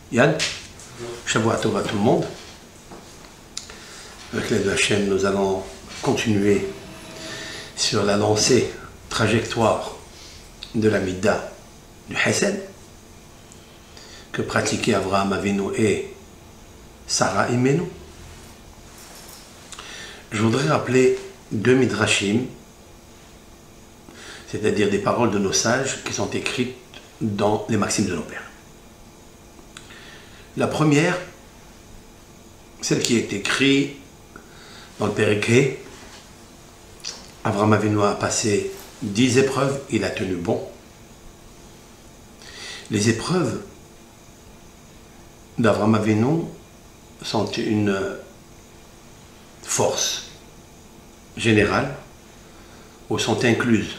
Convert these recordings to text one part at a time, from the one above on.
Yann, Shavua Tov à tout le monde. Avec l'aide de Hachem, nous allons continuer sur la lancée trajectoire de la Midda du Hesed que pratiquaient Avraham Avinu et Sarah Imenu. Je voudrais rappeler deux midrashim, c'est-à-dire des paroles de nos sages qui sont écrites dans les maximes de nos pères. La première, celle qui est écrite dans le Périké. Avraham Avinu a passé 10 épreuves, il a tenu bon. Les épreuves d'Avraham Avinu sont une force générale où sont incluses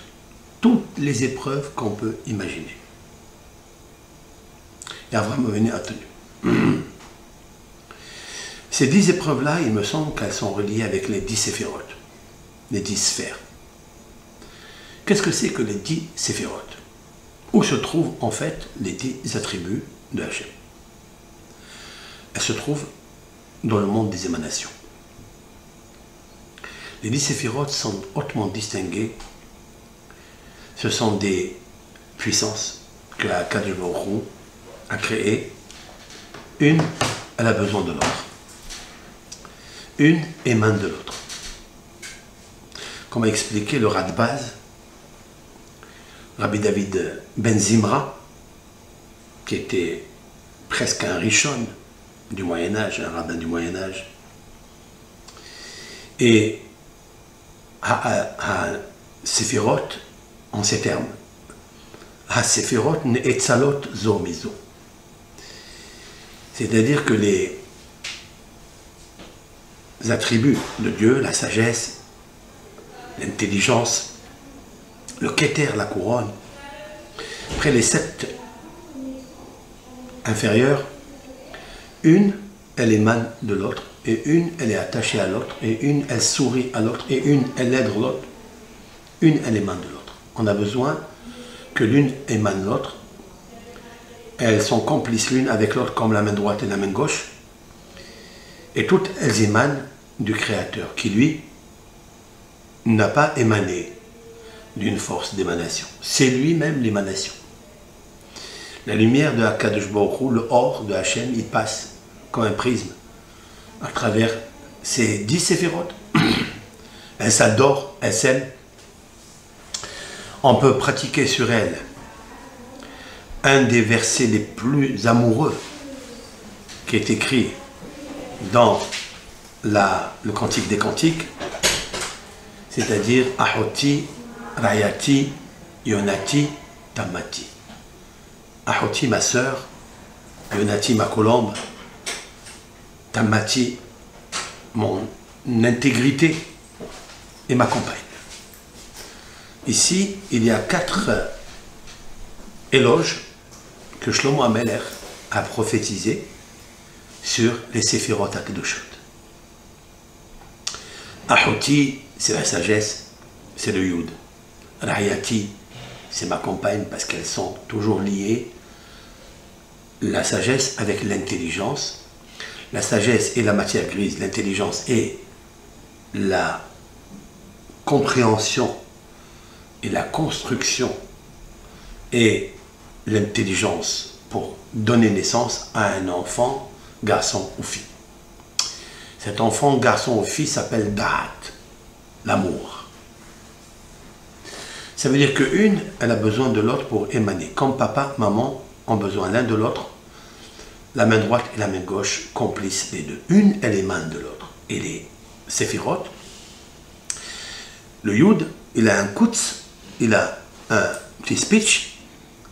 toutes les épreuves qu'on peut imaginer. Et Avraham Avinu a tenu. Ces 10 épreuves-là, il me semble qu'elles sont reliées avec les 10 séphirotes, les 10 sphères. Qu'est-ce que c'est que les 10 séphirotes? Où se trouvent en fait les 10 attributs de Hachem? Elles se trouvent dans le monde des émanations. Les 10 séphirotes sont hautement distinguées. Ce sont des puissances que la Kadosh Baruch Hu a créées. Une, elle a besoin de l'autre. Une émane de l'autre. Comme a expliqué le Radbaz, Rabbi David Ben Zimra, qui était presque un Rishon du Moyen-Âge, un rabbin du Moyen-Âge, et à Séphirot, en ces termes, à Séphirot ne'etzalot zo mizo. C'est-à-dire que les attributs de Dieu, la sagesse, l'intelligence, le Keter, la couronne, après les 7 inférieures, une, elle émane de l'autre, et une, elle est attachée à l'autre, et une, elle sourit à l'autre, et une, elle aide l'autre, une, elle émane de l'autre. On a besoin que l'une émane l'autre. Elles sont complices l'une avec l'autre comme la main droite et la main gauche. Et toutes elles émanent du Créateur qui, lui, n'a pas émané d'une force d'émanation. C'est lui-même l'émanation. La lumière de Akadosh Baruch Hu, le or de Hachem, il passe comme un prisme à travers ces 10 séphirotes. Elle s'adore, elle s'aime. On peut pratiquer sur elle un des versets les plus amoureux qui est écrit dans le Cantique des Cantiques, c'est-à-dire Ahoti, Rayati, Yonati, Tamati. Ahoti, ma sœur, Yonati, ma colombe, Tamati, mon intégrité et ma compagne. Ici, il y a 4 éloges que Shlomo HaMelech a prophétisé sur les Séphirot HaKadoshot. Ahoti, c'est la sagesse, c'est le Yud. Rayati, c'est ma compagne parce qu'elles sont toujours liées. La sagesse avec l'intelligence. La sagesse et la matière grise, l'intelligence et la compréhension et la construction et l'intelligence pour donner naissance à un enfant, garçon ou fille. Cet enfant, garçon ou fille s'appelle Da'at, l'amour. Ça veut dire qu'une, elle a besoin de l'autre pour émaner. Comme papa, maman ont besoin l'un de l'autre, la main droite et la main gauche complices les deux. Une, elle émane de l'autre. Et les séphirotes, le Yud, il a un kutz, il a un petit speech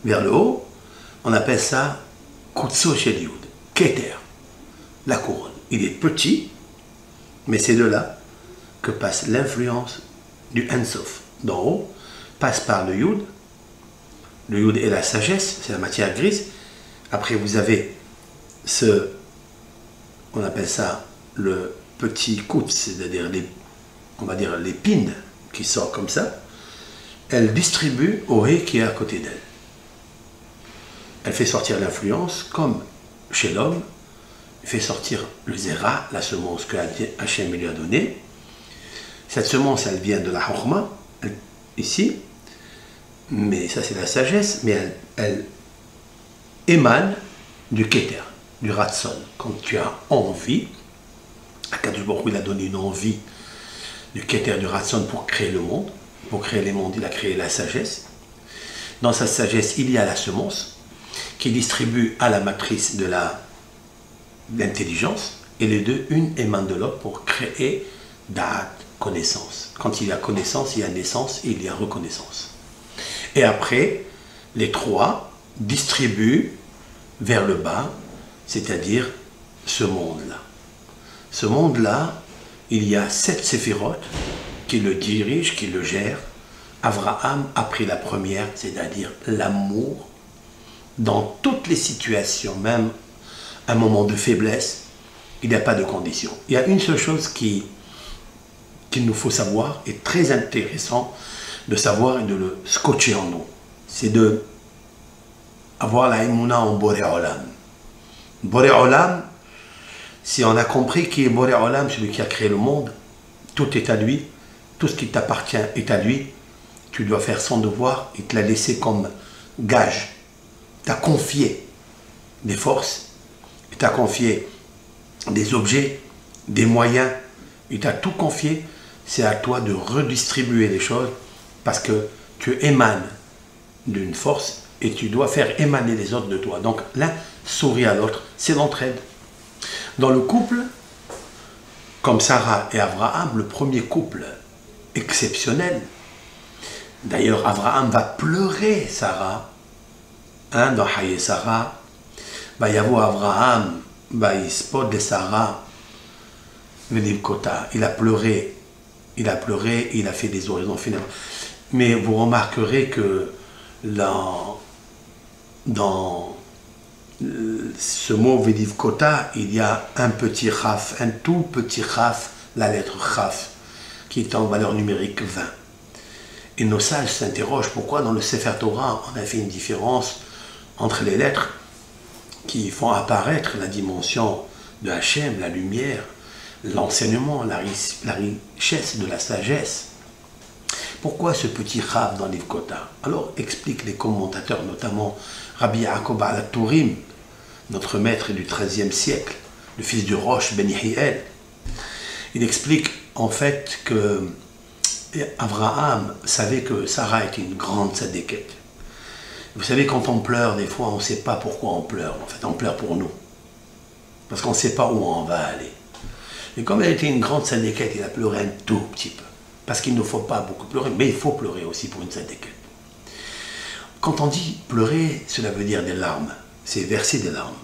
vers le haut, on appelle ça Kutso Shel Yud, Keter, la couronne. Il est petit, mais c'est de là que passe l'influence du Ensof. D'en haut, passe par le Yud. Le Yud est la sagesse, c'est la matière grise. Après, vous avez on appelle ça le petit Kutz, c'est-à-dire on va dire l'épine qui sort comme ça. Elle distribue au ré qui est à côté d'elle. Elle fait sortir l'influence comme chez l'homme, il fait sortir le zera, la semence que Hachem lui a donnée. Cette semence, elle vient de la Chokhma, ici, mais ça c'est la sagesse, mais elle émane du Keter, du Ratson. Quand tu as envie, Akadosh Baruch Hu, il a donné une envie du Keter, du Ratson pour créer le monde. Pour créer les mondes, il a créé la sagesse. Dans sa sagesse, il y a la semence qui distribue à la matrice de l'intelligence, et les deux, une émane de l'autre pour créer Da'at, connaissance. Quand il y a connaissance, il y a naissance et il y a reconnaissance. Et après, les trois distribuent vers le bas, c'est-à-dire ce monde-là. Ce monde-là, il y a 7 séphirotes qui le dirigent, qui le gèrent. Abraham a pris la première, c'est-à-dire l'amour, dans toutes les situations, même un moment de faiblesse, il n'y a pas de condition. Il y a une seule chose qu'il nous faut savoir, et très intéressant de savoir et de le scotcher en nous, c'est de avoir la émouna en Boré Olam. Boré Olam, si on a compris qui est Boré Olam, celui qui a créé le monde, tout est à lui, tout ce qui t'appartient est à lui, tu dois faire son devoir, il te l'a laissé comme gage. Tu as confié des forces, il t'a confié des objets, des moyens, il t'a tout confié, c'est à toi de redistribuer les choses parce que tu émanes d'une force et tu dois faire émaner les autres de toi. Donc l'un sourit à l'autre, c'est l'entraide. Dans le couple, comme Sarah et Abraham, le premier couple exceptionnel, d'ailleurs Abraham va pleurer Sarah, dans Haye Sarah, Yavo Abraham, Ispod de Sarah, il a pleuré, il a fait des oraisons funèbres. Mais vous remarquerez que dans ce mot Vediv Kota, il y a un petit chaf, un tout petit chaf, la lettre chaf, qui est en valeur numérique 20. Et nos sages s'interrogent pourquoi dans le Sefer Torah on a fait une différence entre les lettres qui font apparaître la dimension de Hachem, la lumière, l'enseignement, la richesse de la sagesse. Pourquoi ce petit chaf dans l'Ivkota? Alors expliquent les commentateurs, notamment Rabbi Yaakov al-Turim, notre maître du XIIIe siècle, le fils du Rosh Ben Yehiel. Il explique en fait que Abraham savait que Sarah était une grande tzadékette. Vous savez, quand on pleure, des fois, on ne sait pas pourquoi on pleure. En fait, on pleure pour nous. Parce qu'on ne sait pas où on va aller. Et comme elle était une grande tzadékette, il a pleuré un tout petit peu. Parce qu'il ne faut pas beaucoup pleurer, mais il faut pleurer aussi pour une tzadékette. Quand on dit pleurer, cela veut dire des larmes. C'est verser des larmes.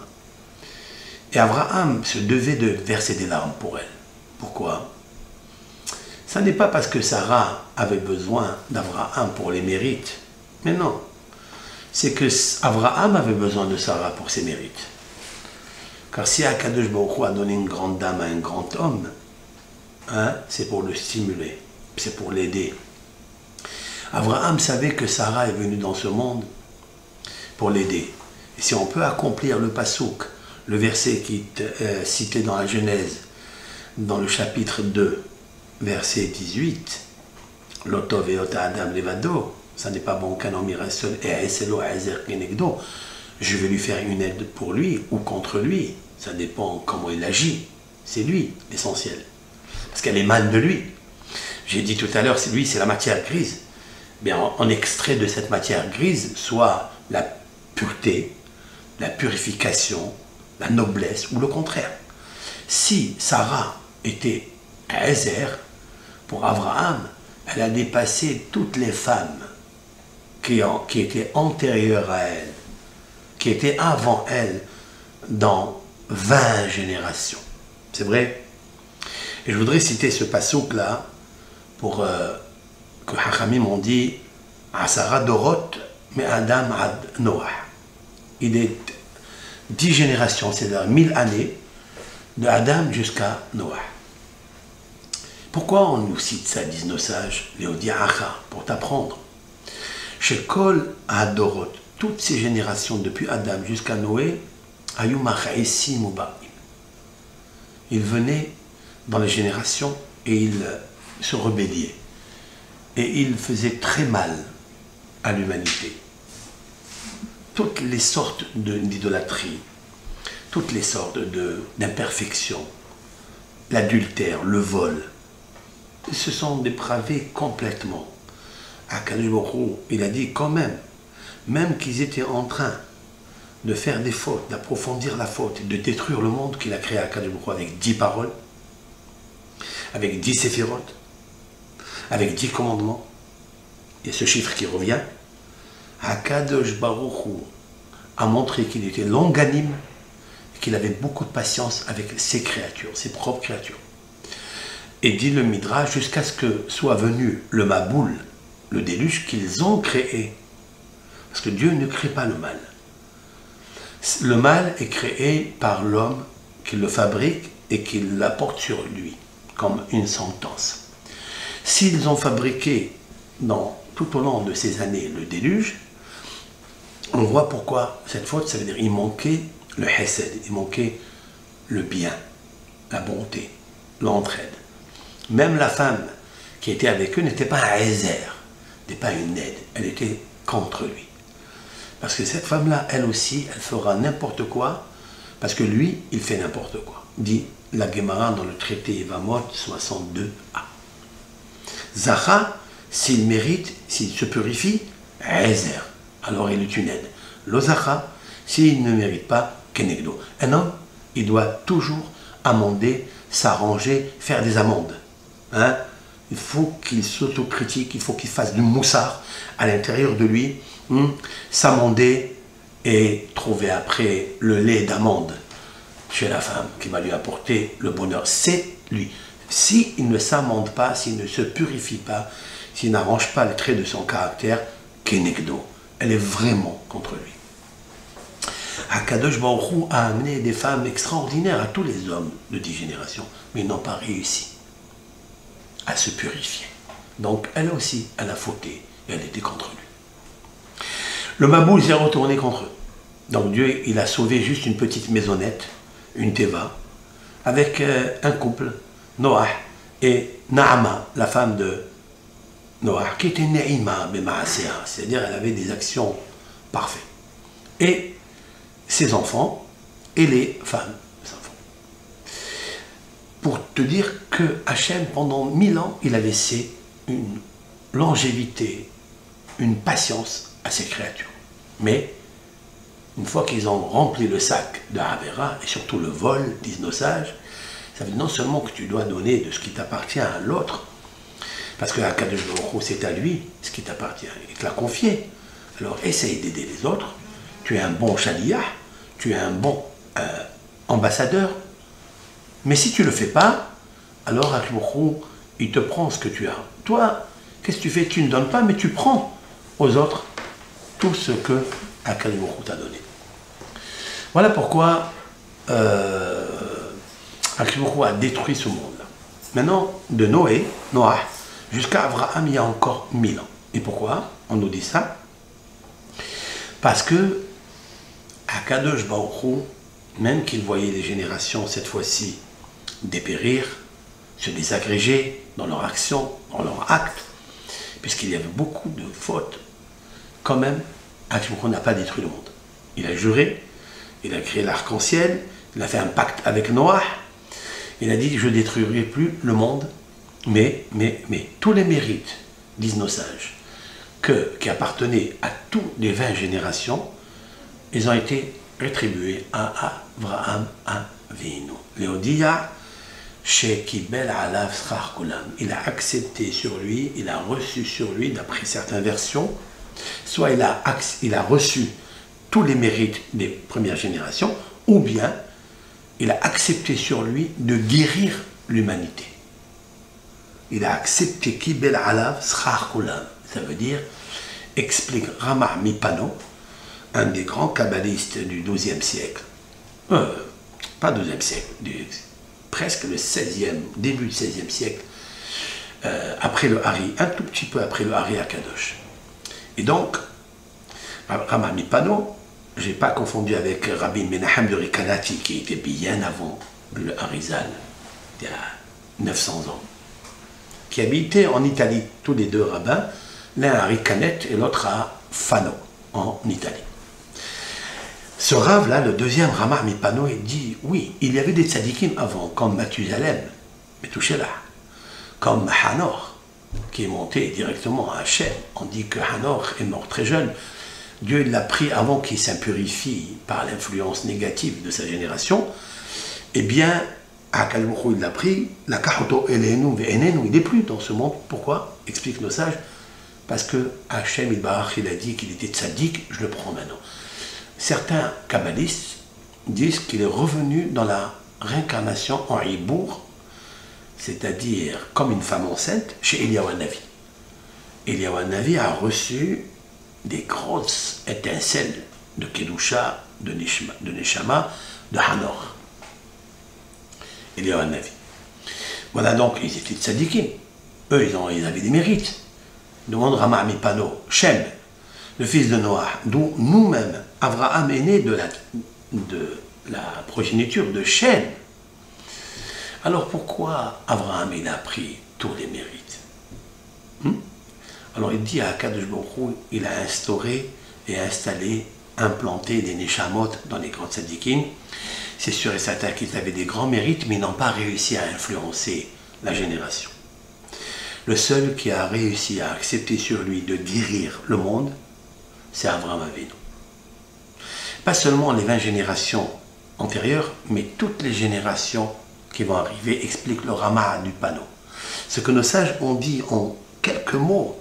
Et Abraham se devait de verser des larmes pour elle. Pourquoi? Ça n'est pas parce que Sarah avait besoin d'Abraham pour les mérites. Mais non. C'est que Abraham avait besoin de Sarah pour ses mérites. Car si Akadosh Baruch Hu a donné une grande dame à un grand homme, c'est pour le stimuler, c'est pour l'aider. Abraham savait que Sarah est venue dans ce monde pour l'aider. Et si on peut accomplir le pasouk, le verset qui est cité dans la Genèse, dans le chapitre 2, verset 18, Loto veota Adam levado, ça n'est pas bon qu'un homme y reste seul, et aeselo aezer kenegdo, je vais lui faire une aide pour lui ou contre lui, ça dépend comment il agit, c'est lui l'essentiel, parce qu'elle émane de lui. J'ai dit tout à l'heure, lui c'est la matière grise, bien en extrait de cette matière grise, soit la pureté, la purification, la noblesse ou le contraire. Si Sarah était Ezer, pour Abraham, elle a dépassé toutes les femmes qui étaient antérieures à elle, qui étaient avant elle dans 20 générations. C'est vrai? Et je voudrais citer ce passouk-là pour que Hachamim ont dit Asara Dorot, mais Adam ad Noah. Il est 10 générations, c'est-à-dire 1000 années, de Adam jusqu'à Noah. Pourquoi on nous cite ça, disent nos sages, Léodiacha, pour t'apprendre. Chez Kol Adorot, toutes ces générations depuis Adam jusqu'à Noé, Il venait dans les générations et il se rébellait. Et il faisait très mal à l'humanité. Toutes les sortes d'idolâtrie, toutes les sortes d'imperfections, l'adultère, le vol, ils se sont dépravés complètement. Akadosh Baruch Hu, il a dit quand même qu'ils étaient en train de faire des fautes, d'approfondir la faute, de détruire le monde qu'il a créé à Akadosh Baruch Hu avec 10 paroles, avec 10 séphirotes, avec 10 commandements, et ce chiffre qui revient, Akadosh Baruch Hu a montré qu'il était longanime, qu'il avait beaucoup de patience avec ses créatures, ses propres créatures. Et dit le Midrash, jusqu'à ce que soit venu le Maboul, le déluge qu'ils ont créé. Parce que Dieu ne crée pas le mal. Le mal est créé par l'homme qui le fabrique et qui l'apporte sur lui, comme une sentence. S'ils ont fabriqué tout au long de ces années le déluge, on voit pourquoi cette faute, ça veut dire qu'il manquait le hesed, il manquait le bien, la bonté, l'entraide. Même la femme qui était avec eux n'était pas un Ezer, n'était pas une aide, elle était contre lui. Parce que cette femme-là, elle aussi, elle fera n'importe quoi, parce que lui, il fait n'importe quoi. Dit la Gemara dans le traité Yevamot 62a. Zacha, s'il mérite, s'il se purifie, Ezer, alors il est une aide. Lo Zacha, s'il ne mérite pas, Kenegdo. Un homme, il doit toujours amender, s'arranger, faire des amendes. Hein? Il faut qu'il s'autocritique, il faut qu'il fasse du moussard à l'intérieur de lui, s'amender et trouver après le lait d'amande chez la femme qui va lui apporter le bonheur. C'est lui. S'il ne s'amende pas, s'il ne se purifie pas, s'il n'arrange pas les traits de son caractère, Kenegdo, elle est vraiment contre lui. Akadosh Baruch Hu a amené des femmes extraordinaires à tous les hommes de 10 générations, mais ils n'ont pas réussi à se purifier. Donc elle aussi, elle a fauté et elle était contre lui. Le Maboul s'est retourné contre eux. Donc Dieu, il a sauvé juste une petite maisonnette, une teva, avec un couple, Noah et Naama, la femme de Noah, qui était Ne'ima Bema'asea, c'est-à-dire elle avait des actions parfaites. Et ses enfants et les femmes. Pour te dire que Hachem, pendant 1000 ans, il a laissé une longévité, une patience à ses créatures. Mais, une fois qu'ils ont rempli le sac de Havera, et surtout le vol, disent nos sages, ça veut dire non seulement que tu dois donner de ce qui t'appartient à l'autre, parce que Akadosh Baruch Hu, c'est à lui ce qui t'appartient, il te l'a confié. Alors, essaye d'aider les autres. Tu es un bon chaliah, tu es un bon ambassadeur. Mais si tu ne le fais pas, alors Akadosh Baruch Hu, il te prend ce que tu as. Toi, qu'est-ce que tu fais? Tu ne donnes pas, mais tu prends aux autres tout ce que Akadosh Baruch Hu t'a donné. Voilà pourquoi Akadosh Baruch Hu a détruit ce monde-là. Maintenant, de Noah, jusqu'à Abraham, il y a encore 1000 ans. Et pourquoi on nous dit ça? Parce que Akadosh Baruch Hu, même qu'il voyait les générations cette fois-ci dépérir, se désagréger dans leurs actions, dans leurs actes, puisqu'il y avait beaucoup de fautes, quand même, Akadosh Baruch Hu n'a pas détruit le monde. Il a juré, il a créé l'arc-en-ciel, il a fait un pacte avec Noah, il a dit « je ne détruirai plus le monde », mais tous les mérites, disent nos sages, qui appartenaient à toutes les 20 générations, ils ont été rétribués à Abraham Avinu. Léodia, Shekibel Alav Schar Kulam. Il a accepté sur lui, il a reçu sur lui, d'après certaines versions, soit il a reçu tous les mérites des premières générations, ou bien il a accepté sur lui de guérir l'humanité. Il a accepté Kibel Alav Schar Kulam. Ça veut dire, explique Rama Mipano, un des grands kabbalistes du XIIe siècle, pas XIIe siècle, presque le 16e, début du XVIe siècle, après le Hari, un tout petit peu après le Hari Akadosh. Et donc, Rama Mipano, je n'ai pas confondu avec Rabbi Menahem de Rekanati, qui était bien avant le Harizal, il y a 900 ans, qui habitaient en Italie, tous les deux rabbins, l'un à Rikanet et l'autre à Fano, en Italie. Ce Rav-là, le deuxième Ramah Mipano, il dit, oui, il y avait des tzadikim avant, comme Mathusalem, Metouchélah, comme Hanor, qui est monté directement à Hachem. On dit que Hanor est mort très jeune. Dieu l'a pris avant qu'il s'impurifie par l'influence négative de sa génération. Eh bien, Akal Boukhou, il l'a pris, la Kahoto Elenu Ve'enenu, il n'est plus dans ce monde. Pourquoi? Explique nos sages. Parce que Hachem il-Barach, il a dit qu'il était tzaddik, je le prends maintenant. Certains kabbalistes disent qu'il est revenu dans la réincarnation en Ibour, c'est-à-dire comme une femme enceinte, chez Eliyahu Hanavi. Eliyahu Hanavi a reçu des grosses étincelles de Kedusha, de Neshama, de Hanor. Eliyahu Hanavi. Voilà, donc ils étaient tzadikim. Eux, ils avaient des mérites. Demande Ramah Mipano, Shem, le fils de Noah, d'où nous-mêmes, Abraham est né de la progéniture de Shem. Alors pourquoi Abraham il a pris tous les mérites? Alors il dit à Akadosh Baruch Hu, il a instauré et installé, implanté des Neshamot dans les grands tzadikim. C'est sûr et certain qu'ils avaient des grands mérites, mais ils n'ont pas réussi à influencer la génération. Le seul qui a réussi à accepter sur lui de guérir le monde, c'est Abraham Avinu. Pas seulement les 20 générations antérieures, mais toutes les générations qui vont arriver expliquent le Ramah du panneau. Ce que nos sages ont dit en quelques mots,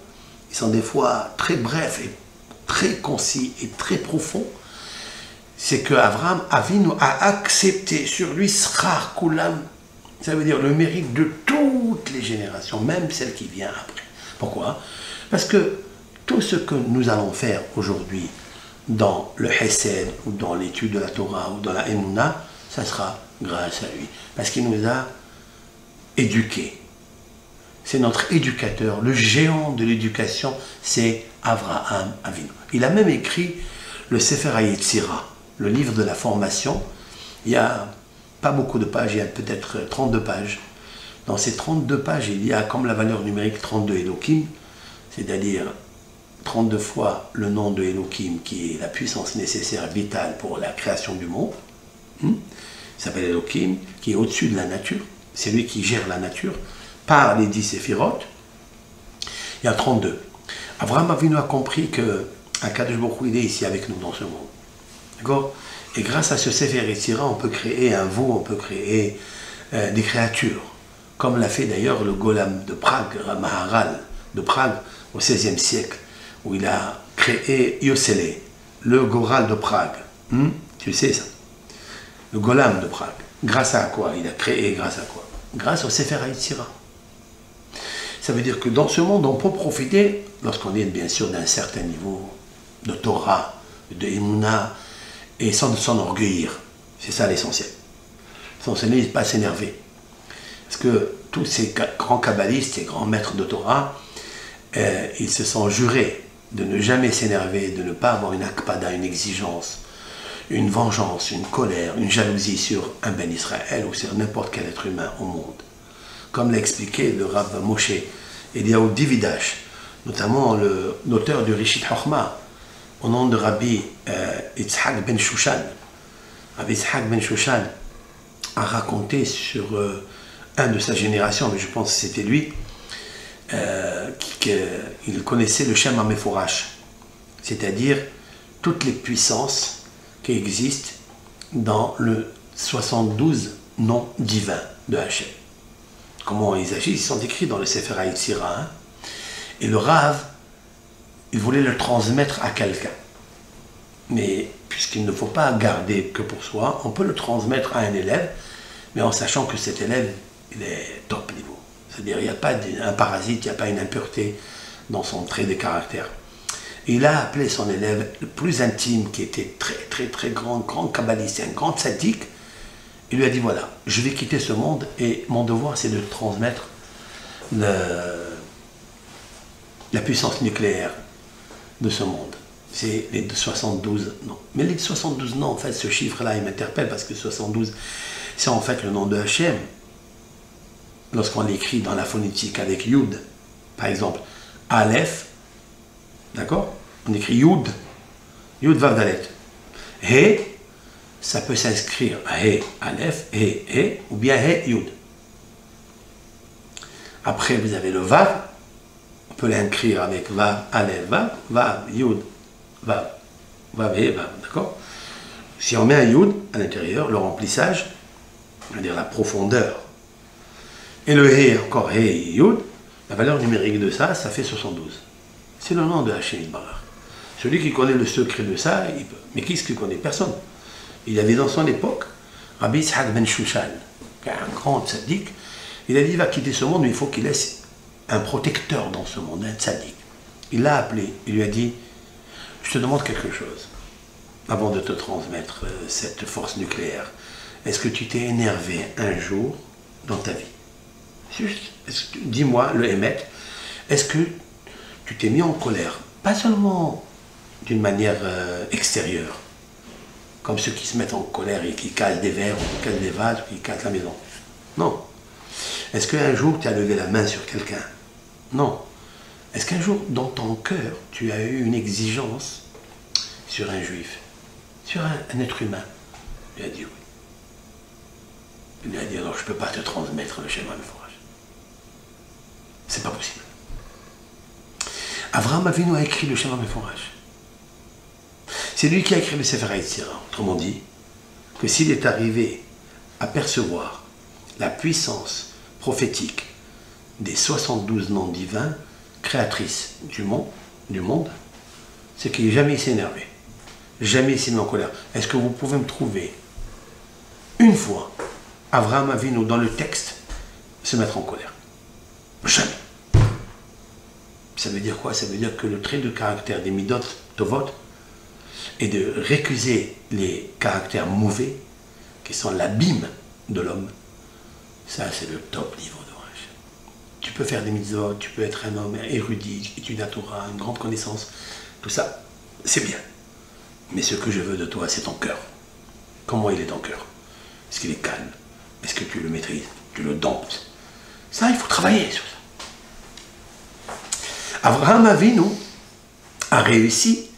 ils sont des fois très brefs et très concis et très profonds, c'est que Abraham Avinu a accepté sur lui Srar Kulam. Ça veut dire le mérite de toutes les générations, même celle qui vient après. Pourquoi? Parce que tout ce que nous allons faire aujourd'hui dans le Hesed, ou dans l'étude de la Torah, ou dans la Emouna, ça sera grâce à lui. Parce qu'il nous a éduqués. C'est notre éducateur, le géant de l'éducation, c'est Avraham Avinu. Il a même écrit le Sefer HaYetzira, le livre de la formation. Il y a pas beaucoup de pages, il y a peut-être 32 pages. Dans ces 32 pages, il y a comme la valeur numérique 32 Elohim, c'est-à-dire 32 fois le nom de Elohim, qui est la puissance nécessaire, vitale pour la création du monde. Il s'appelle Elohim, qui est au-dessus de la nature. C'est lui qui gère la nature par les 10 séphirotes. Il y a 32. Abraham Avinu a compris que Akadosh Baruch Hu, il est ici avec nous dans ce monde. D'accord? Et grâce à ce Sefer Yetzira, on peut créer un veau, on peut créer des créatures, comme l'a fait d'ailleurs le Golam de Prague, Maharal de Prague, au XVIe siècle, où il a créé Yosele, le Goral de Prague. Tu sais ça? Le Golam de Prague. Grâce à quoi? Il a créé grâce à quoi? Grâce au Sefer Yetzira. Ça veut dire que dans ce monde, on peut profiter, lorsqu'on est bien sûr d'un certain niveau de Torah, de Emouna, et sans s'enorgueillir. C'est ça l'essentiel. L'essentiel n'est pas s'énerver. Parce que tous ces grands kabbalistes, ces grands maîtres de Torah, ils se sont jurés de ne jamais s'énerver, de ne pas avoir une akpada, une exigence, une vengeance, une colère, une jalousie sur un Ben Israël ou sur n'importe quel être humain au monde. Comme l'a expliqué le Rav Moshe Eliyahu Dividash, notamment l'auteur du Rishit Chochma, au nom de Rabbi Yitzhak ben Shushan. Rabbi Yitzhak ben Shushan a raconté sur un de sa génération, mais je pense que c'était lui, qu'il connaissait le Shem HaMeforash, c'est-à-dire toutes les puissances qui existent dans le 72 noms divins de Hachem. Comment ils agissent, ils sont écrits dans le Sefer HaYetzira. Et le Rav, il voulait le transmettre à quelqu'un. Mais puisqu'il ne faut pas garder que pour soi, on peut le transmettre à un élève, mais en sachant que cet élève, il est top niveau. C'est-à-dire il n'y a pas un parasite, il n'y a pas une impureté dans son trait de caractère. Et il a appelé son élève le plus intime, qui était très grand kabbaliste, un grand tzaddik. Il lui a dit, voilà, je vais quitter ce monde et mon devoir c'est de transmettre la puissance nucléaire de ce monde. C'est les 72 noms. Mais les 72 noms, en fait, ce chiffre-là, il m'interpelle parce que 72, c'est en fait le nom de Hachem. Lorsqu'on l'écrit dans la phonétique avec Yud, par exemple, Aleph, d'accord? On écrit Yud, Yud Vav Dalet. He, ça peut s'inscrire He, Aleph, He, ou bien He, Yud. Après, vous avez le Vav, on peut l'inscrire avec Vav, Aleph, Vav, Vav, Yud, Vav, Vav, He, Vav, d'accord? Si on met un Yud à l'intérieur, le remplissage, c'est-à-dire la profondeur, et le He, encore He, Yud, la valeur numérique de ça, ça fait 72. C'est le nom de Hachem Yitbarach. Celui qui connaît le secret de ça, il peut. Mais qui est-ce qui connaît? Personne. Il avait dans son époque, Rabbi Yitzhak ben Shushan, un grand tzaddik, il a dit, il va quitter ce monde, mais il faut qu'il laisse un protecteur dans ce monde, un tzaddik. Il l'a appelé, il lui a dit, je te demande quelque chose, avant de te transmettre cette force nucléaire. Est-ce que tu t'es énervé un jour dans ta vie? Juste, dis-moi, le Hémet, est-ce que tu t'es mis en colère? Pas seulement d'une manière extérieure, comme ceux qui se mettent en colère et qui cassent des verres, ou qui cassent des vases, ou qui cassent la maison. Non. Est-ce qu'un jour tu as levé la main sur quelqu'un? Non. Est-ce qu'un jour, dans ton cœur, tu as eu une exigence sur un juif, sur un être humain? Il a dit oui. Il a dit alors je ne peux pas te transmettre le schéma de forage. C'est pas possible. Avraham Avinu a écrit le schéma de forage. C'est lui qui a écrit le Sefer Yetzirah. Autrement dit, que s'il est arrivé à percevoir la puissance prophétique des 72 noms divins, créatrices du monde, c'est qu'il n'est jamais s'est énervé. Jamais il s'est mis en colère. Est-ce que vous pouvez me trouver une fois Avraham Avinu dans le texte se mettre en colère? Jamais. Ça veut dire quoi? Ça veut dire que le trait de caractère des Midot Tovot est de récuser les caractères mauvais qui sont l'abîme de l'homme. Ça, c'est le top niveau de rage. Tu peux faire des mitzvot, tu peux être un homme érudit, étudier la Torah, une grande connaissance, tout ça, c'est bien. Mais ce que je veux de toi, c'est ton cœur. Comment il est ton cœur? Est-ce qu'il est calme? Est-ce que tu le maîtrises? Tu le domptes? Ça, il faut travailler sur ça. Avraham Avinu a réussi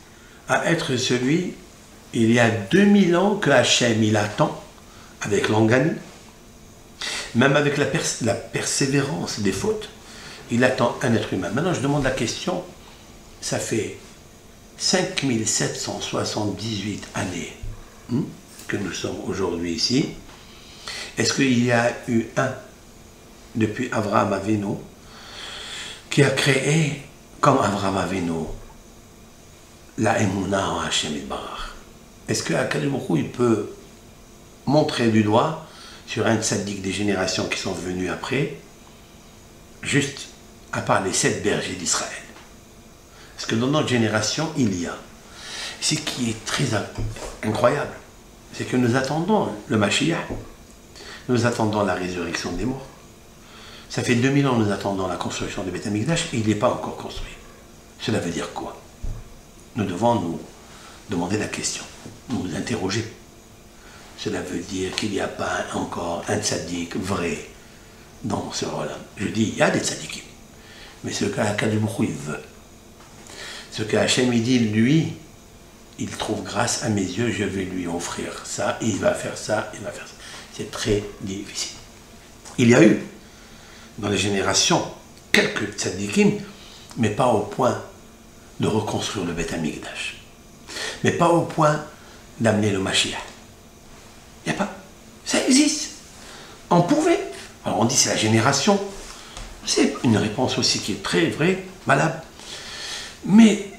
à être celui, il y a 2000 ans, que Hachem il attend avec l'engagement, même avec la persévérance des fautes, il attend un être humain. Maintenant, je demande la question, ça fait 5778 années que nous sommes aujourd'hui ici. Est-ce qu'il y a eu depuis Avraham Avinu, qui a créé, comme Avraham Avinu, la Emouna en Hachem Yitbarach? Est-ce qu'Akadosh Baruch Hu, il peut montrer du doigt sur un tzaddik des générations qui sont venues après, juste à part les 7 bergers d'Israël? Parce que dans notre génération, il y a. Ce qui est très incroyable, c'est que nous attendons le Mashiach, nous attendons la résurrection des morts. Ça fait 2000 ans que nous attendons la construction du Beth Amikdash et il n'est pas encore construit. Cela veut dire quoi? Nous devons nous demander la question, nous interroger. Cela veut dire qu'il n'y a pas encore un tzaddik vrai dans ce rôle. Je dis, il y a des tzaddikim, mais ce qu'Akadosh Baruch Hu veut. Ce que Hachem il dit, lui, il trouve grâce à mes yeux, je vais lui offrir ça, il va faire ça, il va faire ça. C'est très difficile. Il y a eu dans les générations quelques tzaddikim, mais pas au point de reconstruire le Beth Amikdash. Mais pas au point d'amener le Mashiach. Il n'y a pas. Ça existe. On pouvait. Alors on dit c'est la génération. C'est une réponse aussi qui est très vraie, valable. Mais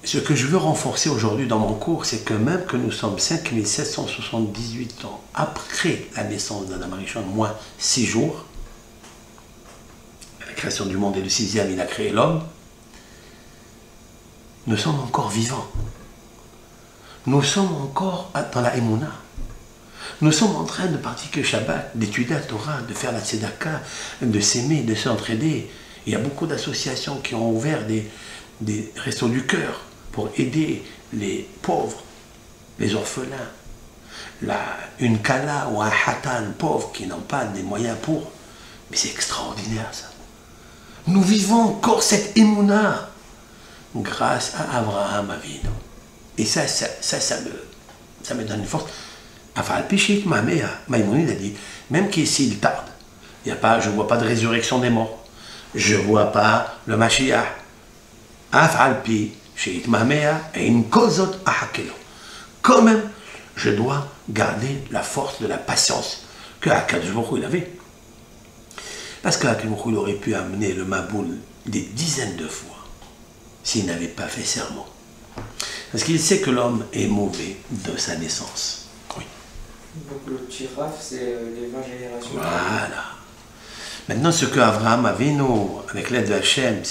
ce que je veux renforcer aujourd'hui dans mon cours, c'est que même que nous sommes 5778 ans après la naissance d'Adam Arishon, moins 6 jours, la création du monde et le 6e, il a créé l'homme, nous sommes encore vivants. Nous sommes encore dans la Emouna. Nous sommes en train de pratiquer Shabbat, d'étudier la Torah, de faire la Tzedaka, de s'aimer, de s'entraider. Il y a beaucoup d'associations qui ont ouvert des restos du cœur pour aider les pauvres, les orphelins, une kala ou un hatan pauvre qui n'ont pas des moyens pour. Mais c'est extraordinaire ça. Nous vivons encore cette émouna grâce à Abraham Avinu. Et ça me donne une force. Enfin, le péché, Maïmonide a dit, même qu'ici il tarde, je ne vois pas de résurrection des morts, je ne vois pas le Mashiach. Quand même, je dois garder la force de la patience que Akadosh Baruch Hu il avait. Parce qu'Akadosh Baruch Hu il aurait pu amener le Maboul des dizaines de fois s'il n'avait pas fait serment. Parce qu'il sait que l'homme est mauvais de sa naissance. Oui. Donc le tiraf, c'est les 20 générations. Voilà. Maintenant, ce que Abraham Avinu, avec l'aide de Hachem,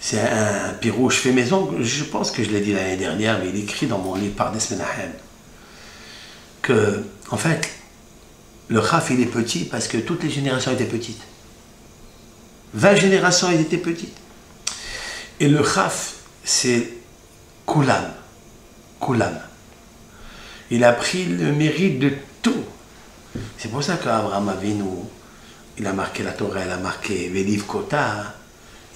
c'est un pirouche fait maison. Je pense que je l'ai dit l'année dernière, mais il écrit dans mon livre Pardes Menahem que, en fait, le Khaf, il est petit parce que toutes les générations étaient petites. 20 générations, ils étaient petites. Et le Khaf, c'est Kulam. Kulam. Il a pris le mérite de tout. C'est pour ça qu'Abraham Avinu, il a marqué la Torah, il a marqué Veliv Kota.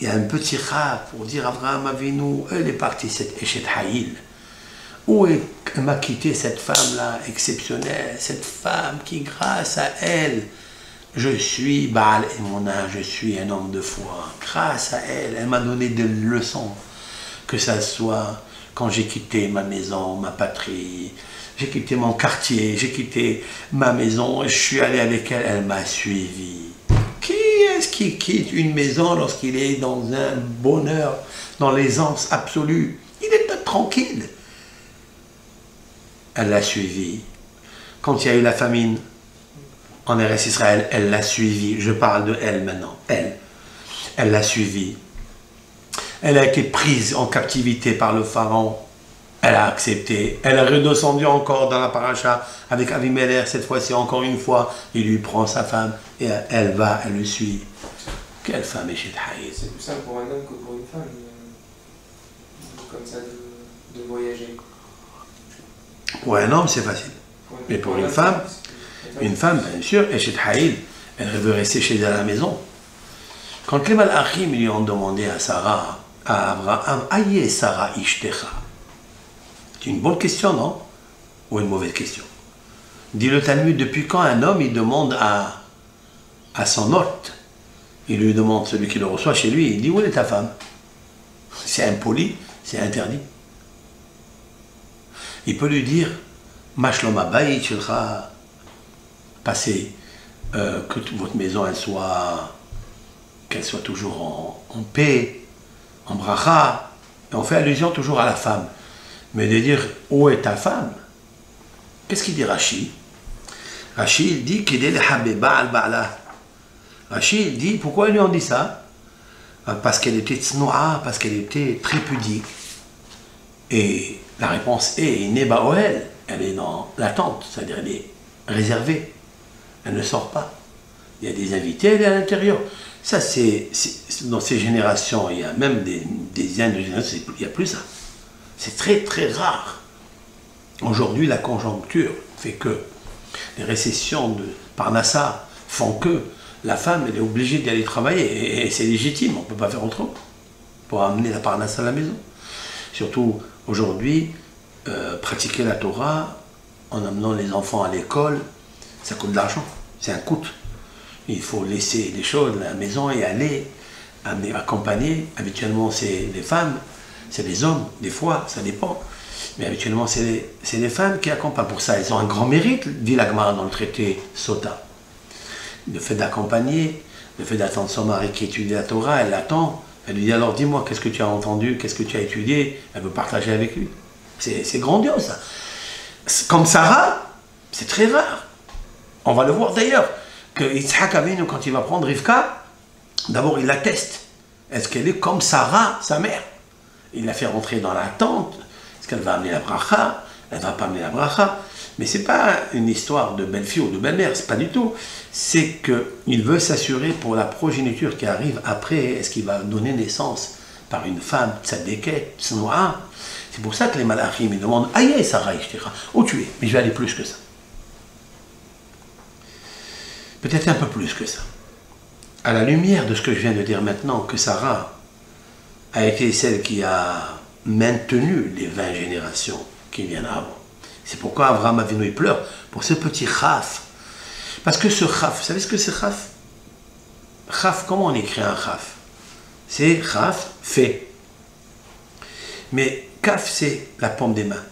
Il y a un petit Khaf pour dire Abraham Avinu, elle est partie, cette Eshet Haïl. Où m'a quitté cette femme-là exceptionnelle, cette femme qui, grâce à elle, je suis Baal Emona, je suis un homme de foi. Grâce à elle, elle m'a donné des leçons. Que ça soit quand j'ai quitté ma maison, ma patrie, j'ai quitté mon quartier, j'ai quitté ma maison, je suis allé avec elle, elle m'a suivi. Qui est-ce qui quitte une maison lorsqu'il est dans un bonheur, dans l'aisance absolue? Il est tranquille. Elle l'a suivi. Quand il y a eu la famine en Eretz Israël, elle l'a suivi. Je parle de elle maintenant. Elle l'a suivi. Elle a été prise en captivité par le pharaon. Elle a accepté. Elle est redescendue encore dans la paracha avec Avimelech. Cette fois-ci, encore une fois, il lui prend sa femme et elle va, elle le suit. Quelle femme est chez Haïd. C'est plus simple pour un homme que pour une femme. Comme ça, de voyager. Pour un homme, c'est facile. Mais pour une femme, bien sûr, Eshet Haïl, elle veut rester chez elle à la maison. Quand les Malachim lui ont demandé à Sarah, à Abraham, Aïe Sarah Ishtecha. C'est une bonne question, non? Ou une mauvaise question? Dit le Talmud, depuis quand un homme, il demande à son hôte, il lui demande, celui qui le reçoit chez lui, il dit, où est ta femme? C'est impoli, c'est interdit. Il peut lui dire, Mashlom Abayit Shilcha, passez, que votre maison qu'elle soit toujours en paix, en bracha. Et on fait allusion toujours à la femme. Mais de dire, où est ta femme? Qu'est-ce qu'il dit Rashi? Rashi, il dit qu'il est le Habeba al-Ba'la. Rashi, il dit, pourquoi ils lui ont dit ça? Parce qu'elle était tsnoua, parce qu'elle était très pudique. Et la réponse est Neba Oel, elle est dans l'attente, c'est-à-dire elle est réservée, elle ne sort pas. Il y a des invités, elle est à l'intérieur. Ça, c'est dans ces générations, il y a même des dizaines de générations, il n'y a plus ça. C'est très très rare. Aujourd'hui, la conjoncture fait que les récessions de Parnassa font que la femme, elle est obligée d'aller travailler, et c'est légitime, on ne peut pas faire autrement pour amener la Parnassa à la maison. Surtout aujourd'hui, pratiquer la Torah en amenant les enfants à l'école, ça coûte de l'argent, c'est un coût. Il faut laisser les choses à la maison et aller, accompagner. Habituellement, c'est les femmes, c'est les hommes, des fois, ça dépend. Mais habituellement, c'est les femmes qui accompagnent. Pour ça, elles ont un grand mérite, dit la Gemara dans le traité Sota. Le fait d'accompagner, le fait d'attendre son mari qui étudie la Torah, elle l'attend. Elle lui dit alors dis-moi, qu'est-ce que tu as entendu, qu'est-ce que tu as étudié? Elle veut partager avec lui. C'est grandiose ça. Comme Sarah, c'est très rare. On va le voir d'ailleurs, que Yitzhak Avinu, quand il va prendre Rivka, d'abord il la teste. Est-ce qu'elle est comme Sarah, sa mère? Il la fait rentrer dans la tente. Est-ce qu'elle va amener la bracha? Elle ne va pas amener la bracha. Mais ce n'est pas une histoire de belle-fille ou de belle-mère, c'est pas du tout. C'est qu'il veut s'assurer pour la progéniture qui arrive après, est-ce qu'il va donner naissance par une femme tzadéket, tsnoua. C'est pour ça que les malachim ils demandent aïe Sarah ishtira, où tu es? Mais je vais aller plus que ça. Peut-être un peu plus que ça. À la lumière de ce que je viens de dire maintenant, que Sarah a été celle qui a maintenu les 20 générations qui viennent avant. C'est pourquoi Abraham Avinu il pleure pour ce petit chaf. Parce que ce chaf, vous savez ce que c'est chaf? Chaf, comment on écrit un chaf? C'est chaf, fait. Mais kaf, c'est la paume des mains.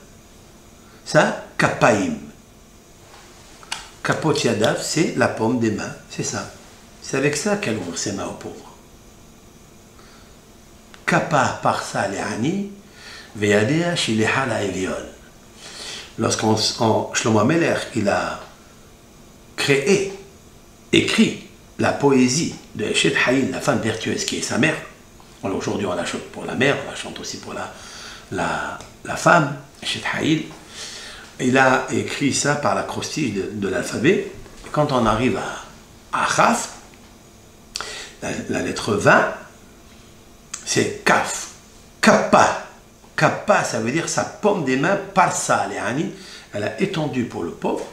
Ça, kapaim. Kapot yadav, c'est la paume des mains. C'est ça. C'est avec ça qu'elle ouvre ses mains aux pauvres. Kapa parsa le'ani, ve'yadea shileha la'elion. Shlomo Ameler, il a créé, écrit la poésie de Eshet Haïl, la femme vertueuse qui est sa mère. Aujourd'hui, on la chante pour la mère, on la chante aussi pour la femme, Eshet Haïl. Il a écrit ça par l'acrostiche de l'alphabet. Quand on arrive à Chaf, la lettre 20, c'est Kaf, Kappa. Kappa, ça veut dire sa paume des mains, parsa, elle a étendu pour le pauvre,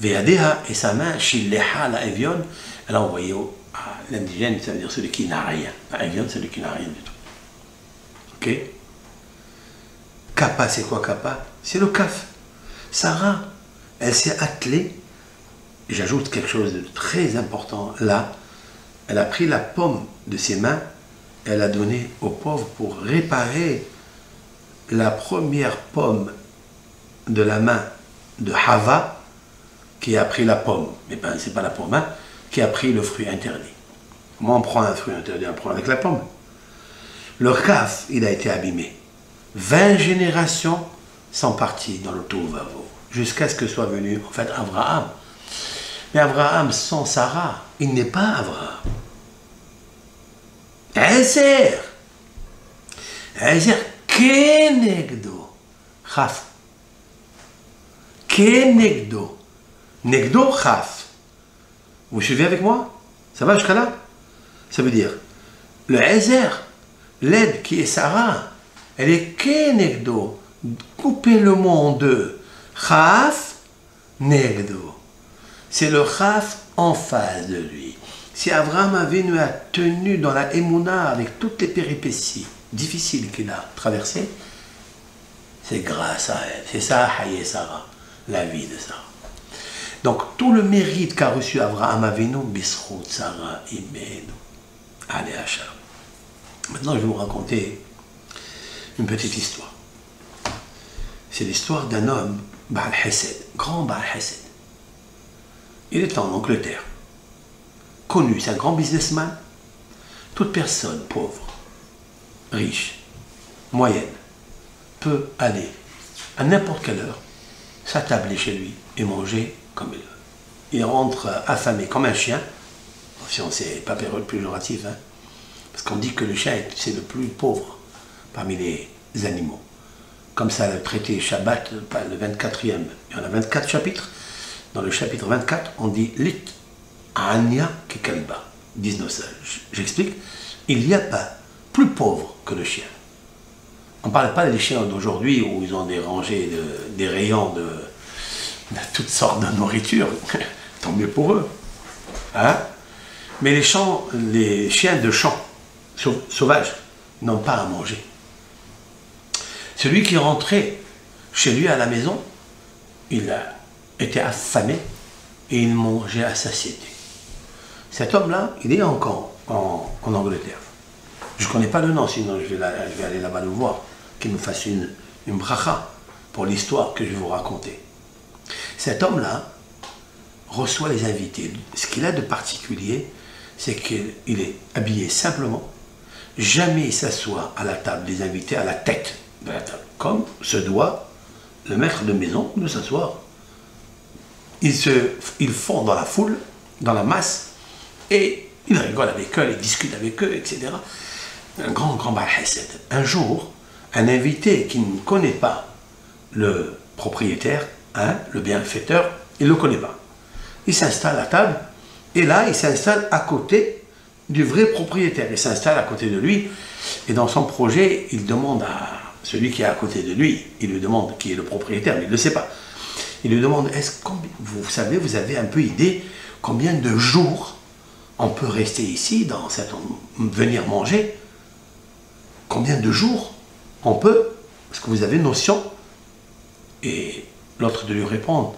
Ve'adeha, et sa main, Shilleha, la Evion, elle a envoyé à l'indigène, ça veut dire celui qui n'a rien. La Evion, c'est celui qui n'a rien du tout. Ok? Kappa, c'est quoi Kappa? C'est le Kaf. Sarah, elle s'est attelée, j'ajoute quelque chose de très important là, elle a pris la paume de ses mains, elle a donné aux pauvres pour réparer la première pomme de la main de Hava qui a pris la pomme, mais ben, c'est pas la pomme, hein, qui a pris le fruit interdit. Comment on prend un fruit interdit? On prend avec la pomme. Le kaf, il a été abîmé. 20 générations sont parties dans le Tohu-Vavohu, jusqu'à ce que soit venu, en fait, Abraham. Mais Abraham, sans Sarah, il n'est pas Abraham. Ezer. Ezer, kenegdo. Chaf. Kenegdo. Negdo, chaf. Vous suivez avec moi? Ça va jusqu'à là? Ça veut dire, le Ezer, l'aide qui est Sarah, elle est kenegdo. Couper le mot en deux. Chaf, negdo. C'est le chaf en face de lui. Si Abraham Avinu a tenu dans la Emouna avec toutes les péripéties difficiles qu'il a traversées, c'est grâce à elle. C'est ça, Haye Sarah, la vie de Sarah. Donc, tout le mérite qu'a reçu Abraham Avinu, Bisrout Sarah Imenu. Allez, Hacham. Maintenant, je vais vous raconter une petite histoire. C'est l'histoire d'un homme, Baal Hesed, grand Baal Hesed. Il est en Angleterre. Connu, c'est un grand businessman. Toute personne pauvre, riche, moyenne, peut aller à n'importe quelle heure, s'attabler chez lui et manger comme il veut. Il rentre affamé comme un chien. Attention, c'est pas péjoratif, hein, parce qu'on dit que le chien, c'est le plus pauvre parmi les animaux. Comme ça, le traité Shabbat, le 24e, il y en a 24 chapitres. Dans le chapitre 24, on dit Lit Anya Kekalba. 19 ça. J'explique. Il n'y a pas plus pauvre que le chien. On ne parle pas des chiens d'aujourd'hui où ils ont des rangées, des rayons de toutes sortes de nourriture. Tant mieux pour eux. Hein? Mais les chiens de champ sauvages n'ont pas à manger. Celui qui rentrait chez lui à la maison, il a été affamé et il mangeait à satiété. Cet homme-là, il est encore en Angleterre. Je ne connais pas le nom, sinon je vais aller là-bas le voir, qu'il me fasse une bracha pour l'histoire que je vais vous raconter. Cet homme-là reçoit les invités. Ce qu'il a de particulier, c'est qu'il est habillé simplement. Jamais il s'assoit à la table des invités, à la tête de la table, comme se doit le maître de maison de s'asseoir. Ils font dans la foule, dans la masse, et ils rigolent avec eux, ils discutent avec eux, etc. Un grand Baal Hesed. Un jour, un invité qui ne connaît pas le propriétaire, hein, le bienfaiteur, il ne le connaît pas. Il s'installe à table, et là, il s'installe à côté du vrai propriétaire. Il s'installe à côté de lui et dans son projet, il demande à celui qui est à côté de lui, il lui demande qui est le propriétaire, mais il ne le sait pas. Il lui demande, vous savez, vous avez un peu idée combien de jours on peut rester ici, venir manger? Combien de jours on peut? Est-ce que vous avez notion? Et l'autre de lui répondre,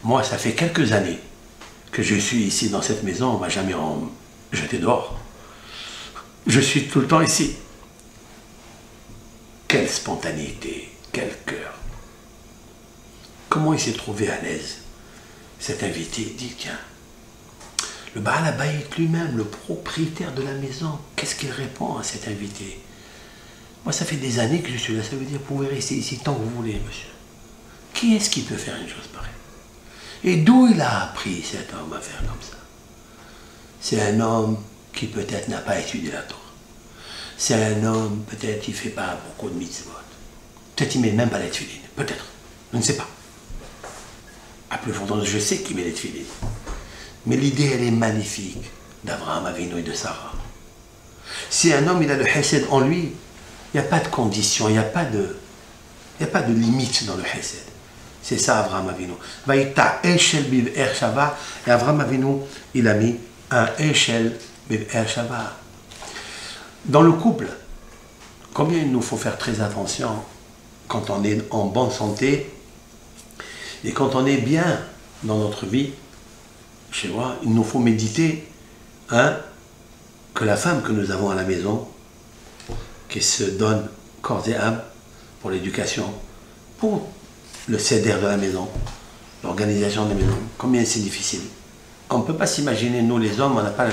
moi ça fait quelques années que je suis ici dans cette maison, on ne m'a jamais jeté dehors. Je suis tout le temps ici. Quelle spontanéité, quel cœur. Comment il s'est trouvé à l'aise, cet invité? Il dit, tiens, le Baal Habayit lui-même, le propriétaire de la maison, qu'est-ce qu'il répond à cet invité? Moi, ça fait des années que je suis là, ça veut dire, vous pouvez rester ici tant que vous voulez, monsieur. Qui est-ce qui peut faire une chose pareille? Et d'où il a appris, cet homme, à faire comme ça? C'est un homme qui peut-être n'a pas étudié la Torah. C'est un homme, peut-être, qui ne fait pas beaucoup de mitzvot. Peut-être il ne met même pas les tefilines. Peut-être. Je ne sais pas. À plus fort, je sais qu'il met les tefilines. Mais l'idée, elle est magnifique d'Abraham Avinu et de Sarah. Si un homme, il a le chesed en lui, il n'y a pas de condition, il n'y a pas de limite dans le chesed. C'est ça, Abraham Avinu. Vaïta Eshel Biv Er Shava. Et Abraham Avinu, il a mis un Eshel Biv Er Shava. Dans le couple, combien il nous faut faire très attention quand on est en bonne santé et quand on est bien dans notre vie. Chez moi, il nous faut méditer que la femme que nous avons à la maison, qui se donne corps et âme pour l'éducation, pour le céder de la maison, l'organisation de la maison, combien c'est difficile. On ne peut pas s'imaginer, nous les hommes, on n'a pas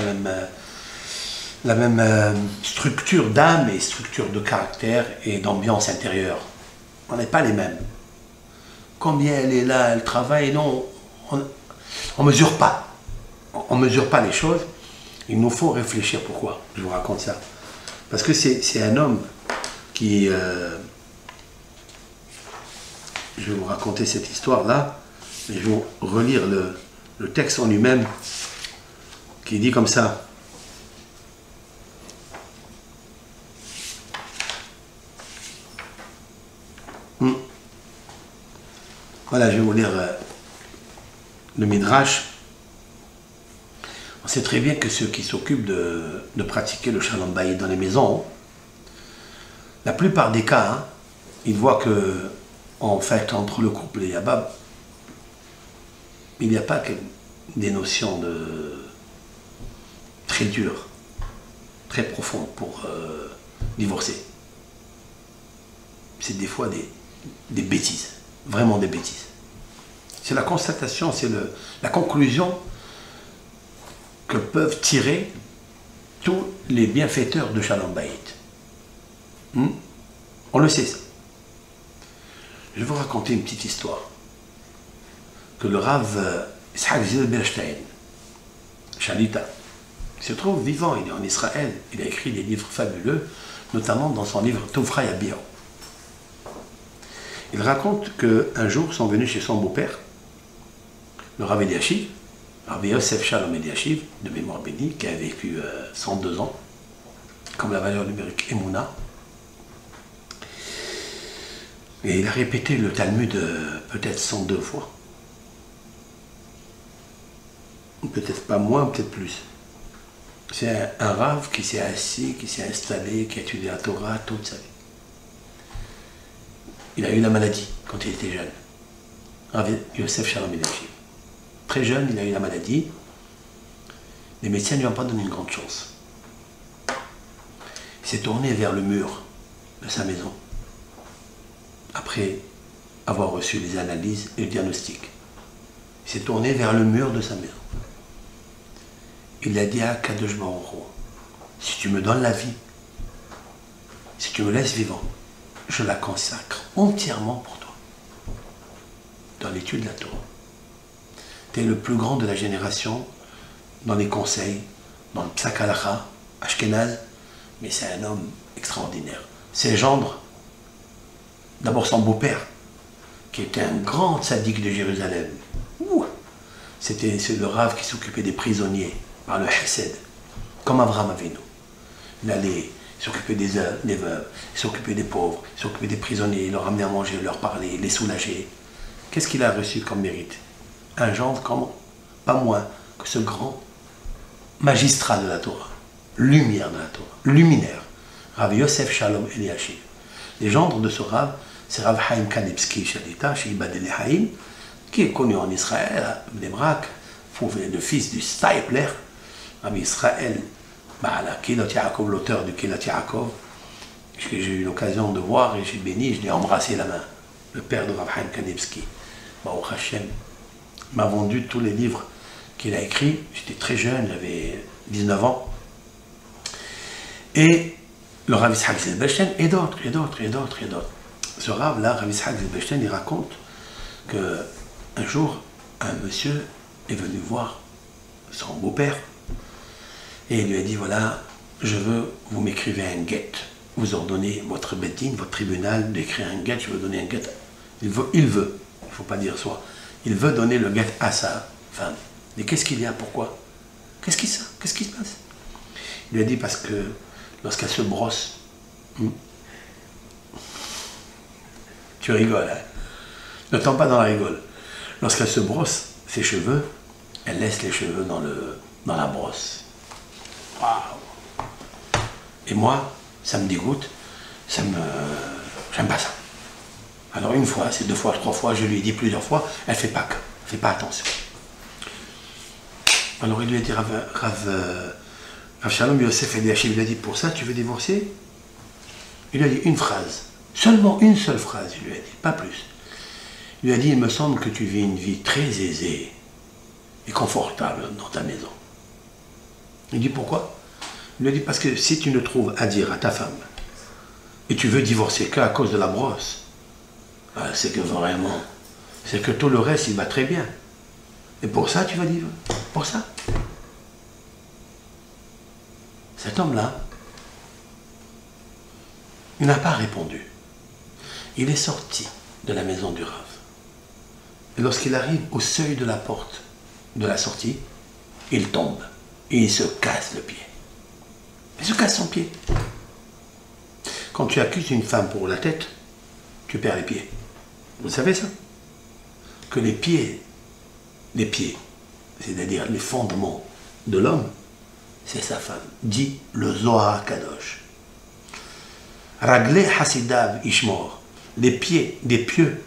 la même structure d'âme et structure de caractère et d'ambiance intérieure. On n'est pas les mêmes. Combien elle est là, elle travaille, non, on ne mesure pas. On ne mesure pas les choses. Il nous faut réfléchir. Pourquoi je vous raconte ça? Parce que c'est un homme qui... je vais vous raconter cette histoire-là. Et je vais vous relire le texte en lui-même qui dit comme ça. Voilà, je vais vous lire le Midrash. On sait très bien que ceux qui s'occupent de pratiquer le Shalom Bayit dans les maisons, la plupart des cas, ils voient que, en fait, entre le couple et Yabab, il n'y a pas que des notions très dures, très profondes pour divorcer. C'est des fois des bêtises, vraiment des bêtises. C'est la constatation, c'est la conclusion que peuvent tirer tous les bienfaiteurs de Shalom Bayit. On le sait ça. Je vais vous raconter une petite histoire que le Rav Yitzhak Zilberstein, Shalita, se trouve vivant, il est en Israël, il a écrit des livres fabuleux, notamment dans son livre Tovra Yabir. Il raconte qu'un jour sont venus chez son beau-père, le Rav Eliashiv, Rabbi Yosef Shalom Eliashiv, de mémoire bénie, qui a vécu 102 ans, comme la valeur numérique Emouna. Et il a répété le Talmud peut-être 102 fois. Peut-être pas moins, peut-être plus. C'est un Rav qui s'est assis, qui s'est installé, qui a étudié la Torah toute sa vie. Il a eu la maladie quand il était jeune. Rabbi Yosef Shalom Eliashiv. Très jeune, il a eu la maladie. Les médecins ne lui ont pas donné une grande chance. Il s'est tourné vers le mur de sa maison, après avoir reçu les analyses et le diagnostic. Il s'est tourné vers le mur de sa maison. Il a dit à Kadosh Baruch Hu, si tu me donnes la vie, si tu me laisses vivant, je la consacre entièrement pour toi, dans l'étude de la Torah. Tu es le plus grand de la génération dans les conseils, dans le Psak Halacha, Ashkenaz, mais c'est un homme extraordinaire. Ses gendres, d'abord son beau-père, qui était un grand tzaddik de Jérusalem. C'est le Rav qui s'occupait des prisonniers par le Hesed. comme Abraham Avinu. Il allait s'occuper des veuves, s'occuper des pauvres, s'occuper des prisonniers, leur amener à manger, leur parler, les soulager. Qu'est-ce qu'il a reçu comme mérite? Un gendre comme pas moins que ce grand magistrat de la Torah, lumière de la Torah, luminaire, Rav Yosef Shalom Eliashiv. Les gendres de ce Rav, c'est Rav Chaim Kanevsky Shalita, chez Ibadel Haïm, qui est connu en Israël, à Bnei-Brak, le fils du Stapler, Rabbi Israël, Kilot Yaakov, l'auteur du Kilot Yaakov, que j'ai eu l'occasion de voir et j'ai béni, je l'ai embrassé la main, le père de Rav Chaim Kanevsky. Baruch Hashem m'a vendu tous les livres qu'il a écrits. J'étais très jeune, j'avais 19 ans. Et le Rav Yitzhak Zilberstein et d'autres. Ce Rav-là, Rav Yitzhak Zilberstein, il raconte qu'un jour, un monsieur est venu voir son beau-père et il lui a dit, voilà, je veux, vous m'écrivez un guet. Vous ordonnez votre bédine, votre tribunal d'écrire un guet, je veux donner un guet. Il veut, il ne faut pas dire soit. Il veut donner le guet à sa femme. Mais qu'est-ce qu'il y a? Pourquoi? Qu'est-ce qui se passe? Il lui a dit parce que lorsqu'elle se brosse, tu rigoles, hein? Ne tombe pas dans la rigole. Lorsqu'elle se brosse ses cheveux, elle laisse les cheveux dans la brosse. Waouh! Et moi, ça me dégoûte, j'aime pas ça. Alors une fois, c'est 2 fois, 3 fois, je lui ai dit plusieurs fois, elle fait pas attention. Alors il lui a dit, Rav Shalom Yosef Eliashiv, il lui a dit, pour ça tu veux divorcer? Il lui a dit une phrase, seulement une seule phrase, il lui a dit, pas plus. Il lui a dit, il me semble que tu vis une vie très aisée et confortable dans ta maison. Il dit, pourquoi? Il lui a dit, parce que si tu ne trouves à dire à ta femme, et tu veux divorcer qu'à cause de la brosse, c'est que vraiment, c'est que tout le reste, il va très bien. Et pour ça, tu vas dire, pour ça. Cet homme-là, il n'a pas répondu. Il est sorti de la maison du Rav. Et lorsqu'il arrive au seuil de la porte de la sortie, il tombe et il se casse le pied. Il se casse son pied. Quand tu accuses une femme pour la tête, tu perds les pieds. Vous savez ça? Que les pieds, c'est-à-dire les fondements de l'homme, c'est sa femme, dit le Zohar Kadosh. Raglé Hasidav Ishmor, les pieds des pieux,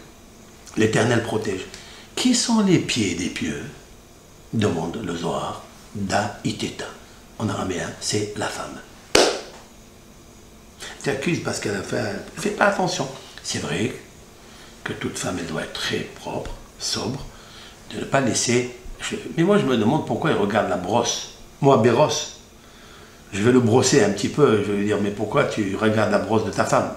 l'Éternel protège. Qui sont les pieds des pieux? Demande le Zohar. Da Iteta. En araméen, c'est la femme. Tu accuses parce qu'elle ne fait pas attention. C'est vrai que toute femme, elle doit être très propre, sobre, de ne pas laisser... Mais moi, je me demande pourquoi il regarde la brosse. Moi, Béros, je vais le brosser un petit peu, je vais lui dire, mais pourquoi tu regardes la brosse de ta femme?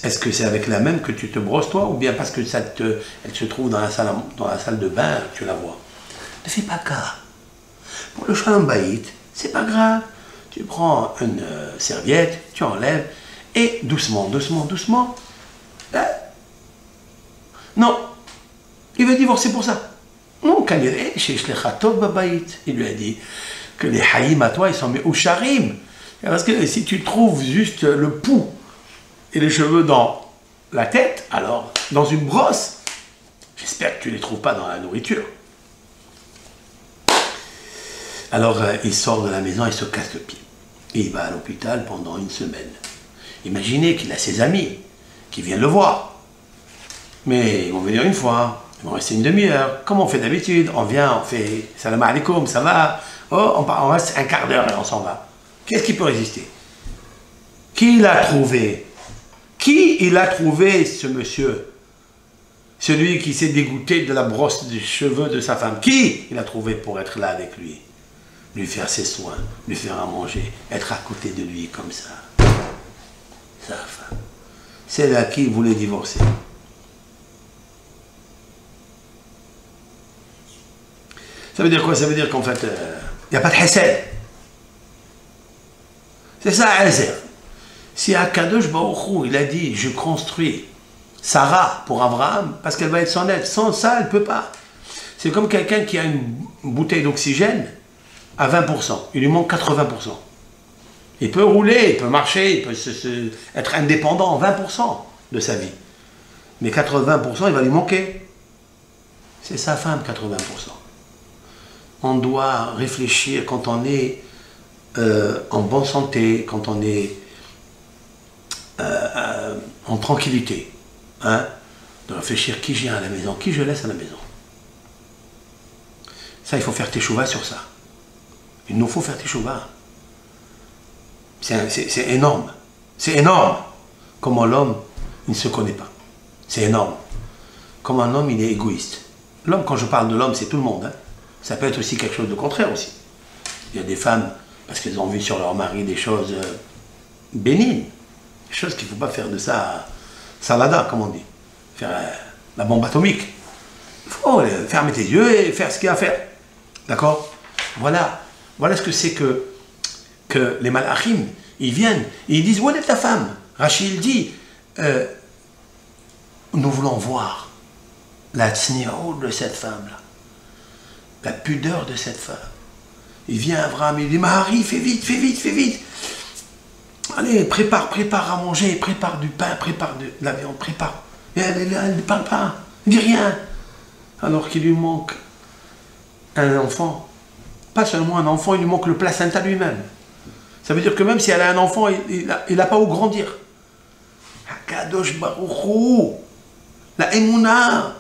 Est-ce que c'est avec la même que tu te brosses toi, ou bien parce que elle se trouve dans la salle de bain, tu la vois? Ne fais pas cas. Pour le Shalom Bayit, c'est pas grave. Tu prends une serviette, tu enlèves, et doucement, non, il veut divorcer pour ça. Non, il lui a dit que les haïm à toi, ils sont mis au charim. Parce que si tu trouves juste le pouls et les cheveux dans la tête, alors dans une brosse, j'espère que tu ne les trouves pas dans la nourriture. Alors il sort de la maison, il se casse le pied. Et il va à l'hôpital pendant 1 semaine. Imaginez qu'il a ses amis qui viennent le voir. Mais ils vont venir une fois, ils vont rester une demi-heure. Comme on fait d'habitude, on vient, on fait salam alaikum, ça va. Oh, on reste un quart d'heure et on s'en va. Qu'est-ce qui peut résister? Qui l'a trouvé? Qui il a trouvé, ce monsieur? Celui qui s'est dégoûté de la brosse des cheveux de sa femme. Qui il a trouvé pour être là avec lui? Lui faire ses soins, lui faire à manger, être à côté de lui comme ça. Sa femme. C'est là qui voulait divorcer. Ça veut dire quoi? Ça veut dire qu'en fait, il n'y a pas de hesed. C'est ça, hesed. Si Akadosh Baruch Hu, il a dit, je construis Sarah pour Abraham, parce qu'elle va être son aide. Sans ça, elle ne peut pas. C'est comme quelqu'un qui a une bouteille d'oxygène, à 20%. Il lui manque 80%. Il peut rouler, il peut marcher, il peut être indépendant 20% de sa vie. Mais 80%, il va lui manquer. C'est sa femme, 80%. On doit réfléchir quand on est en bonne santé, quand on est en tranquillité. Hein, de réfléchir qui j'ai à la maison, qui je laisse à la maison. Ça, il faut faire teshuva sur ça. Il nous faut faire teshuva. C'est énorme. C'est énorme. Comment l'homme, il ne se connaît pas. C'est énorme. Comment un homme, il est égoïste. L'homme, quand je parle de l'homme, c'est tout le monde. Hein. Ça peut être aussi quelque chose de contraire aussi. Il y a des femmes, parce qu'elles ont vu sur leur mari des choses bénignes. Des choses qu'il ne faut pas faire de ça salada, comme on dit. Faire la bombe atomique. Il faut fermer tes yeux et faire ce qu'il y a à faire. D'accord? Voilà. Voilà ce que c'est que les malachim, ils viennent et ils disent, où est ta femme? Rachid dit, nous voulons voir la tsni'oud de cette femme-là. La pudeur de cette femme. Il vient Abraham, il dit, Marie, fais vite, fais vite, fais vite. Allez, prépare à manger, prépare du pain, prépare de la viande, prépare. Et elle ne parle pas, elle ne dit rien. Alors qu'il lui manque un enfant. Pas seulement un enfant, il lui manque le placenta lui-même. Ça veut dire que même si elle a un enfant, il n'a pas où grandir. Hakadosh Baruch Hu, la Emouna,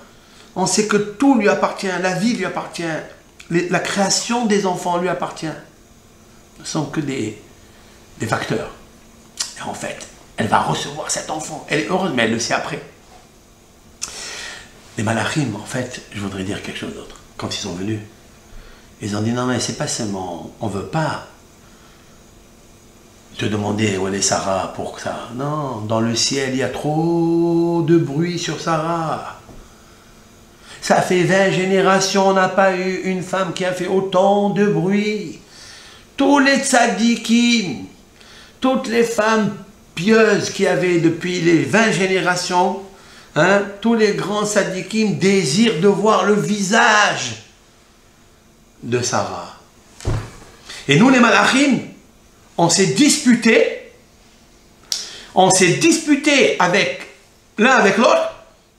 on sait que tout lui appartient, la vie lui appartient, la création des enfants lui appartient. Ce ne sont que des facteurs. Et en fait, elle va recevoir cet enfant. Elle est heureuse, mais elle le sait après. Les malachim, en fait, je voudrais dire quelque chose d'autre. Quand ils sont venus, ils ont dit, non, mais c'est pas seulement, on ne veut pas te demander où elle est Sarah pour ça. Non, dans le ciel, il y a trop de bruit sur Sarah. Ça fait 20 générations, on n'a pas eu une femme qui a fait autant de bruit. Tous les tzadikim, toutes les femmes pieuses qui avaient depuis les 20 générations, hein, tous les grands tzadikim désirent de voir le visage de Sarah. Et nous, les malachim, on s'est disputé avec l'un avec l'autre,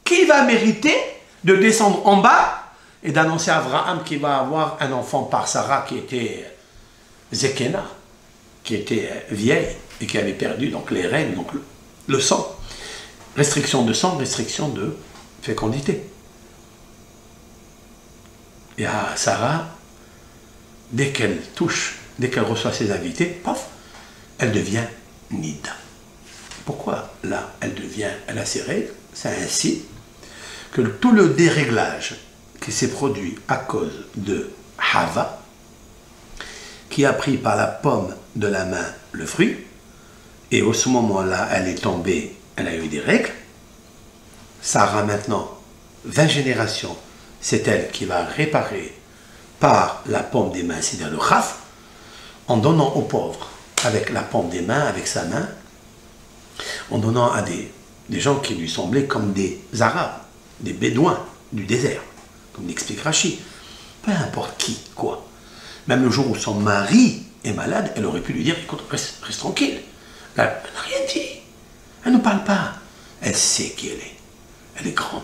qui va mériter de descendre en bas et d'annoncer à Abraham qu'il va avoir un enfant par Sarah qui était Zekena, qui était vieille et qui avait perdu donc les règles, donc le sang. Restriction de sang, restriction de fécondité. Et à Sarah, dès qu'elle touche, dès qu'elle reçoit ses invités, paf, elle devient Nida. Pourquoi là, elle a ses règles? C'est ainsi que tout le déréglage qui s'est produit à cause de Hava, qui a pris par la paume de la main le fruit, et au ce moment-là, elle est tombée, elle a eu des règles. Sarah maintenant, 20 générations, c'est elle qui va réparer par la paume des mains, c'est-à-dire le khaf, en donnant aux pauvres, avec la paume des mains, avec sa main, en donnant à des gens qui lui semblaient comme des Arabes, des Bédouins du désert, comme l'explique Rachid. Peu importe qui, quoi. Même le jour où son mari est malade, elle aurait pu lui dire, écoute, reste tranquille. Elle n'a rien dit. Elle ne parle pas. Elle sait qui elle est. Elle est grande.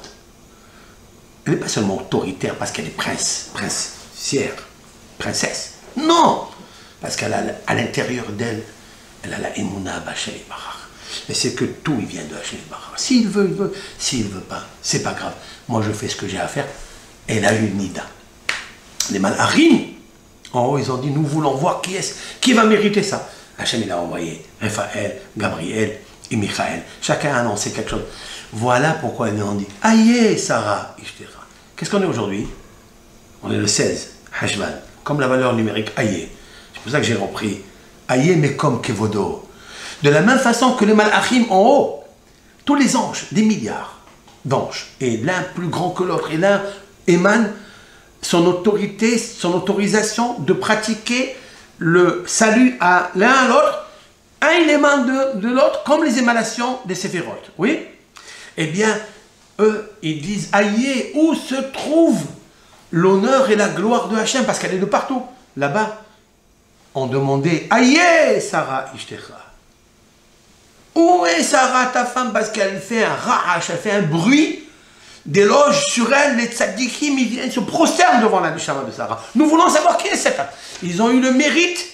Elle n'est pas seulement autoritaire parce qu'elle est princière, princesse. Non! Parce qu'elle a à l'intérieur d'elle, elle a la Emouna B'Hashem Yitbarach. Et c'est que tout, il vient de Hachem Yitbarach. S'il veut, il veut. S'il ne veut pas, c'est pas grave. Moi, je fais ce que j'ai à faire. Elle a eu Nida. Les malachim, en haut, ils ont dit, nous voulons voir qui va mériter ça. Hachem, il a envoyé Raphaël, Gabriel et Michael. Chacun a annoncé quelque chose. Voilà pourquoi ils ont dit, aïe, Sarah, etc. Qu'est-ce qu'on est aujourd'hui? On est le 16, Hashvan, comme la valeur numérique aïe. C'est pour ça que j'ai repris aïe, mais comme Kevodo. De la même façon que les malachim en haut, tous les anges, des milliards d'anges, et l'un plus grand que l'autre, et l'un émane son autorité, son autorisation de pratiquer le salut à l'un à l'autre, un élément de l'autre, comme les émanations des séphirotes. Oui? Eh bien, eux, ils disent, aïe, où se trouve l'honneur et la gloire de Hachem? Parce qu'elle est de partout. Là-bas, ont demandé « Aïe, Sarah Ishtecha !» Où est Sarah, ta femme? Parce qu'elle fait un ra'ash, elle fait un bruit d'éloge sur elle. Les tzadikim, ils viennent se prosternent devant la neshama de Sarah. Nous voulons savoir qui est cette femme. Ils ont eu le mérite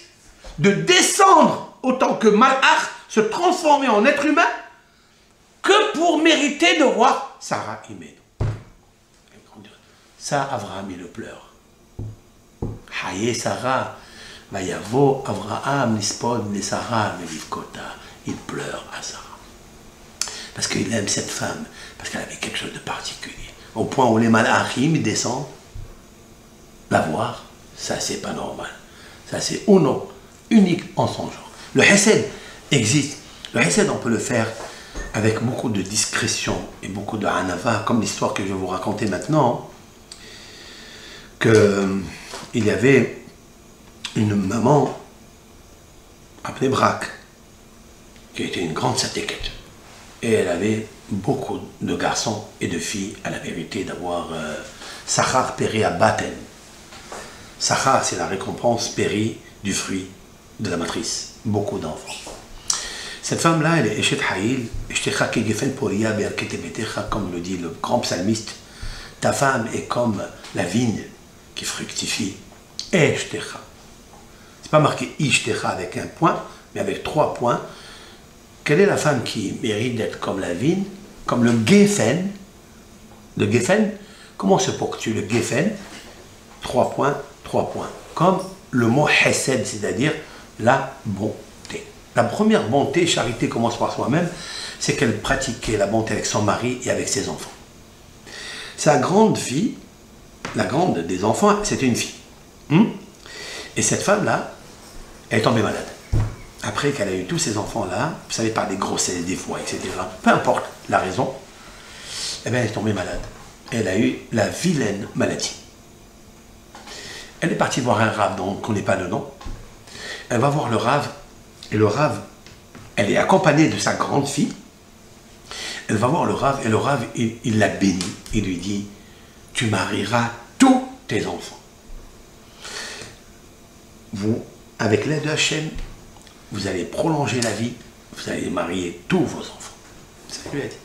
de descendre autant que malach, se transformer en être humain, que pour mériter de voir Sarah Imenou. Ça, Abraham, il le pleure. Haye Sarah, Vayavo, Abraham, Nispod, Nesara, Melivkota. Il pleure à Sarah. Parce qu'il aime cette femme, parce qu'elle avait quelque chose de particulier. Au point où les malachim descendent la voir, ça c'est pas normal. Ça c'est uno, unique en son genre. Le hesed existe. Le hesed, on peut le faire avec beaucoup de discrétion et beaucoup de hanava, comme l'histoire que je vais vous raconter maintenant, qu'il y avait une maman appelée Brak, qui était une grande satéquette. Et elle avait beaucoup de garçons et de filles, à la vérité, d'avoir Sachar péri à Baten. Sachar, c'est la récompense péri du fruit de la matrice. Beaucoup d'enfants. Cette femme-là, elle est Eshet Haïl, Eshtecha Kegefen Poria Be'arkete Betecha, comme le dit le grand psalmiste. Ta femme est comme la vigne qui fructifie. Eshtecha. C'est pas marqué Ishtecha avec un point, mais avec 3 points. Quelle est la femme qui mérite d'être comme la vigne, comme le Geffen? Le Geffen, comment se ponctue le Geffen? 3 points, 3 points. Comme le mot Hesed, c'est-à-dire la bonté. La première bonté, charité commence par soi-même, c'est qu'elle pratiquait la bonté avec son mari et avec ses enfants. Sa grande fille, la grande des enfants, c'était une fille. Et cette femme-là, elle est tombée malade. Après qu'elle a eu tous ces enfants-là, vous savez, par des grossesses, des fois, etc., peu importe la raison, eh bien, elle est tombée malade. Elle a eu la vilaine maladie. Elle est partie voir un rave dont on ne connaît pas le nom. Elle va voir le rave, et le rave, elle est accompagnée de sa grande fille. Elle va voir le rave, et le rave, il la bénit. Il lui dit, tu marieras tous tes enfants. Vous, avec l'aide de Hachem, vous allez prolonger la vie, vous allez marier tous vos enfants. Ça lui a dit.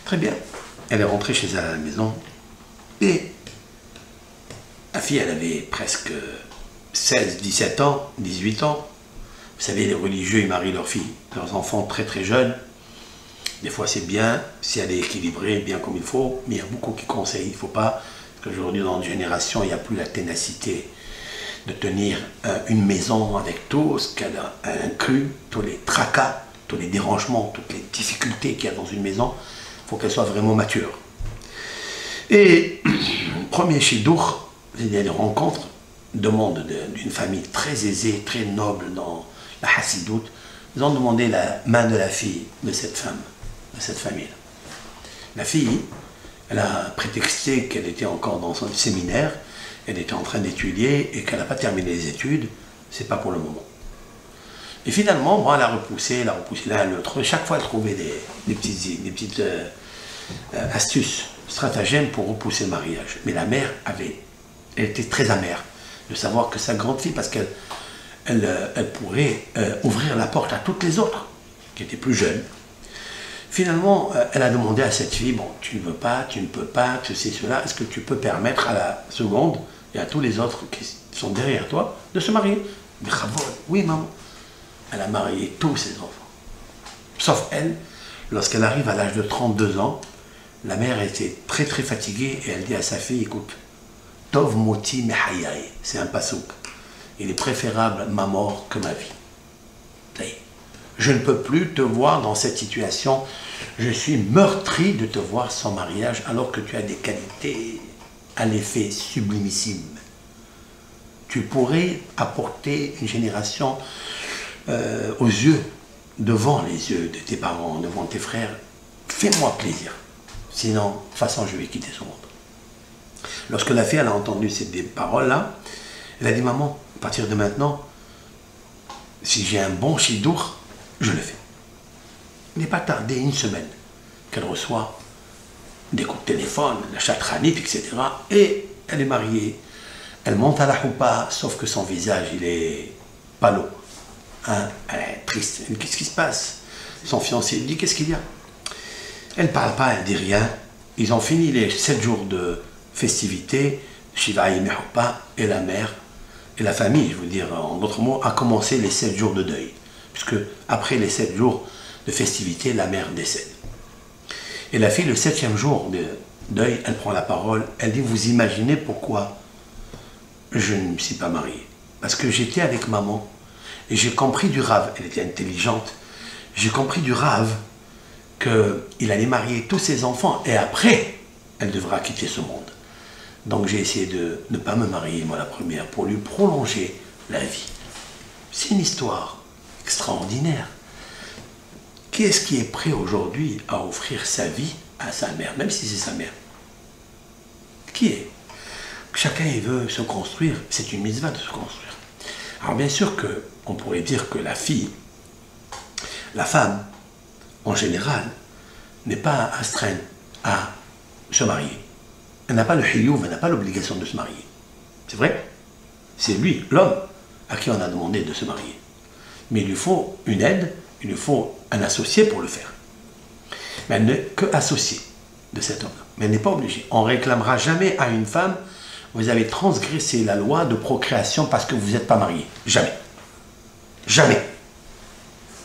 Très bien. Elle est rentrée chez elle à la maison. Et la fille, elle avait presque 16, 17 ans, 18 ans. Vous savez, les religieux, ils marient leurs filles, leurs enfants très très jeunes. Des fois, c'est bien, si elle est équilibrée, bien comme il faut. Mais il y a beaucoup qui conseillent, il ne faut pas. Parce qu'aujourd'hui, dans notre génération, il n'y a plus la ténacité de tenir une maison avec tout ce qu'elle a inclus, tous les tracas, tous les dérangements, toutes les difficultés qu'il y a dans une maison. Il faut qu'elle soit vraiment mature. Et premier chidour, il y a une rencontre, demande d'une famille très aisée, très noble dans la Hassidoute. Ils ont demandé la main de la fille de cette femme, de cette famille. La fille, elle a prétexté qu'elle était encore dans son séminaire, elle était en train d'étudier et qu'elle n'a pas terminé les études, c'est pas pour le moment. Et finalement, bon, elle a repoussé l'un l'autre. Chaque fois, elle trouvait des petites astuces, stratagèmes pour repousser le mariage. Mais la mère elle était très amère de savoir que sa grande fille, parce qu'elle pourrait ouvrir la porte à toutes les autres, qui étaient plus jeunes. Finalement, elle a demandé à cette fille, bon, tu ne veux pas, tu ne peux pas, ceci, cela, est-ce que tu peux permettre à la seconde et à tous les autres qui sont derrière toi de se marier? Mais oui, maman. Elle a marié tous ses enfants. Sauf elle, lorsqu'elle arrive à l'âge de 32 ans, la mère était très très fatiguée et elle dit à sa fille, écoute, Tov moti mehayai, c'est un pasouk. Il est préférable ma mort que ma vie. Ça y est. Je ne peux plus te voir dans cette situation. Je suis meurtri de te voir sans mariage alors que tu as des qualités à l'effet sublimissime. Tu pourrais apporter une génération aux yeux, devant les yeux de tes parents, devant tes frères. Fais-moi plaisir. Sinon, de toute façon, je vais quitter ce monde. Lorsque la fille elle a entendu ces paroles-là, elle a dit, maman, à partir de maintenant, si j'ai un bon chidour, je le fais. Il n'est pas tardé une semaine qu'elle reçoit des coups de téléphone, la chatranite, etc. Et elle est mariée Elle monte à la choupa, sauf que son visage, il est pâle. Hein? Elle est triste. Qu'est-ce qui se passe? Son fiancé lui dit, qu'est-ce qu'il y a? Elle ne parle pas, elle ne dit rien. Ils ont fini les 7 jours de festivités. Shiva et Mehupa et la mère et la famille, je veux dire, en d'autres mots, a commencé les 7 jours de deuil. Puisque après les 7 jours de festivité, la mère décède. Et la fille, le 7e jour de deuil, elle prend la parole. Elle dit, vous imaginez pourquoi je ne me suis pas mariée? Parce que j'étais avec maman et j'ai compris du Rav, elle était intelligente, j'ai compris du Rav qu'il allait marier tous ses enfants et après, elle devra quitter ce monde. Donc j'ai essayé de ne pas me marier, moi la première, pour lui prolonger la vie. C'est une histoire extraordinaire. Qui est-ce qui est prêt aujourd'hui à offrir sa vie à sa mère, même si c'est sa mère? Qui est? Chacun il veut se construire, c'est une mitzvah de se construire. Alors bien sûr qu'on pourrait dire que la fille, la femme, en général, n'est pas astreinte à se marier. Elle n'a pas le hiyuv, elle n'a pas l'obligation de se marier. C'est vrai? C'est lui, l'homme, à qui on a demandé de se marier. Mais il lui faut une aide, il lui faut un associé pour le faire. Mais elle n'est que associée de cet homme-là. Mais elle n'est pas obligée. On ne réclamera jamais à une femme, vous avez transgressé la loi de procréation parce que vous n'êtes pas marié. Jamais. Jamais.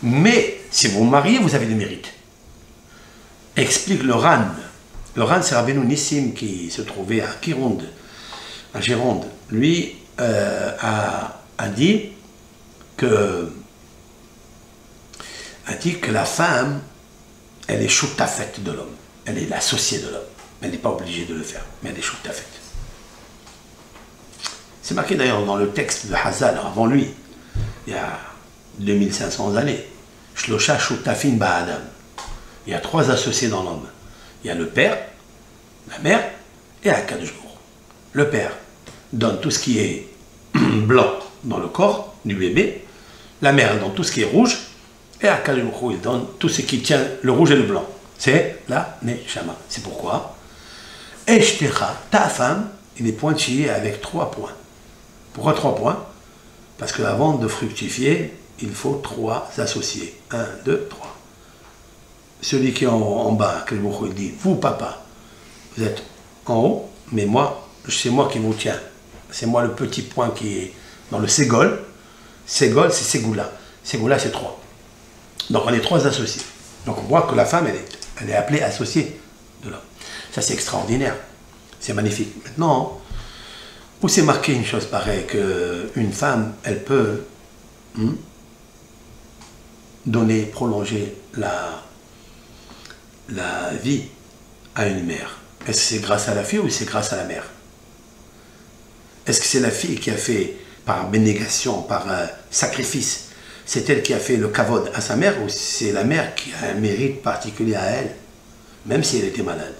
Mais si vous vous mariez, vous avez des mérites. Explique le Ran. Le Ran, c'est Rabbeinu Nissim qui se trouvait à Gironde, à Gironde. Lui a dit que la femme, elle est choutafet de l'homme. Elle est l'associée de l'homme. Elle n'est pas obligée de le faire, mais elle est choutafet. C'est marqué d'ailleurs dans le texte de Hazal, avant lui, il y a 2500 années. Shlosha choutafin ba'adam. Il y a 3 associés dans l'homme. Il y a le père, la mère et Akadosh Baruch Hu. Le père donne tout ce qui est blanc dans le corps du bébé. La mère donne tout ce qui est rouge. Et Akadosh Baruch Hu, il donne tout ce qui tient le rouge et le blanc. C'est la neshama. C'est pourquoi Eshtecha, ta femme, il est pointillé avec 3 points. Pourquoi 3 points? Parce qu'avant de fructifier, il faut 3 associés. 1, 2, 3. Celui qui est en bas, que le Baruch Hu dit, vous papa, vous êtes en haut, mais moi, c'est moi qui vous tiens. C'est moi le petit point qui est dans le Ségol. Ségol, c'est Ségoula. Ségoula, c'est 3. Donc on est 3 associés. Donc on voit que la femme, elle est appelée associée de l'homme. Ça, c'est extraordinaire. C'est magnifique. Maintenant, où c'est marqué une chose pareille, qu'une femme, elle peut donner, prolonger la vie à une mère. Est-ce que c'est grâce à la fille ou c'est grâce à la mère? Est-ce que c'est la fille qui a fait par abnégation, par sacrifice, c'est elle qui a fait le kavod à sa mère, ou c'est la mère qui a un mérite particulier à elle, même si elle était malade,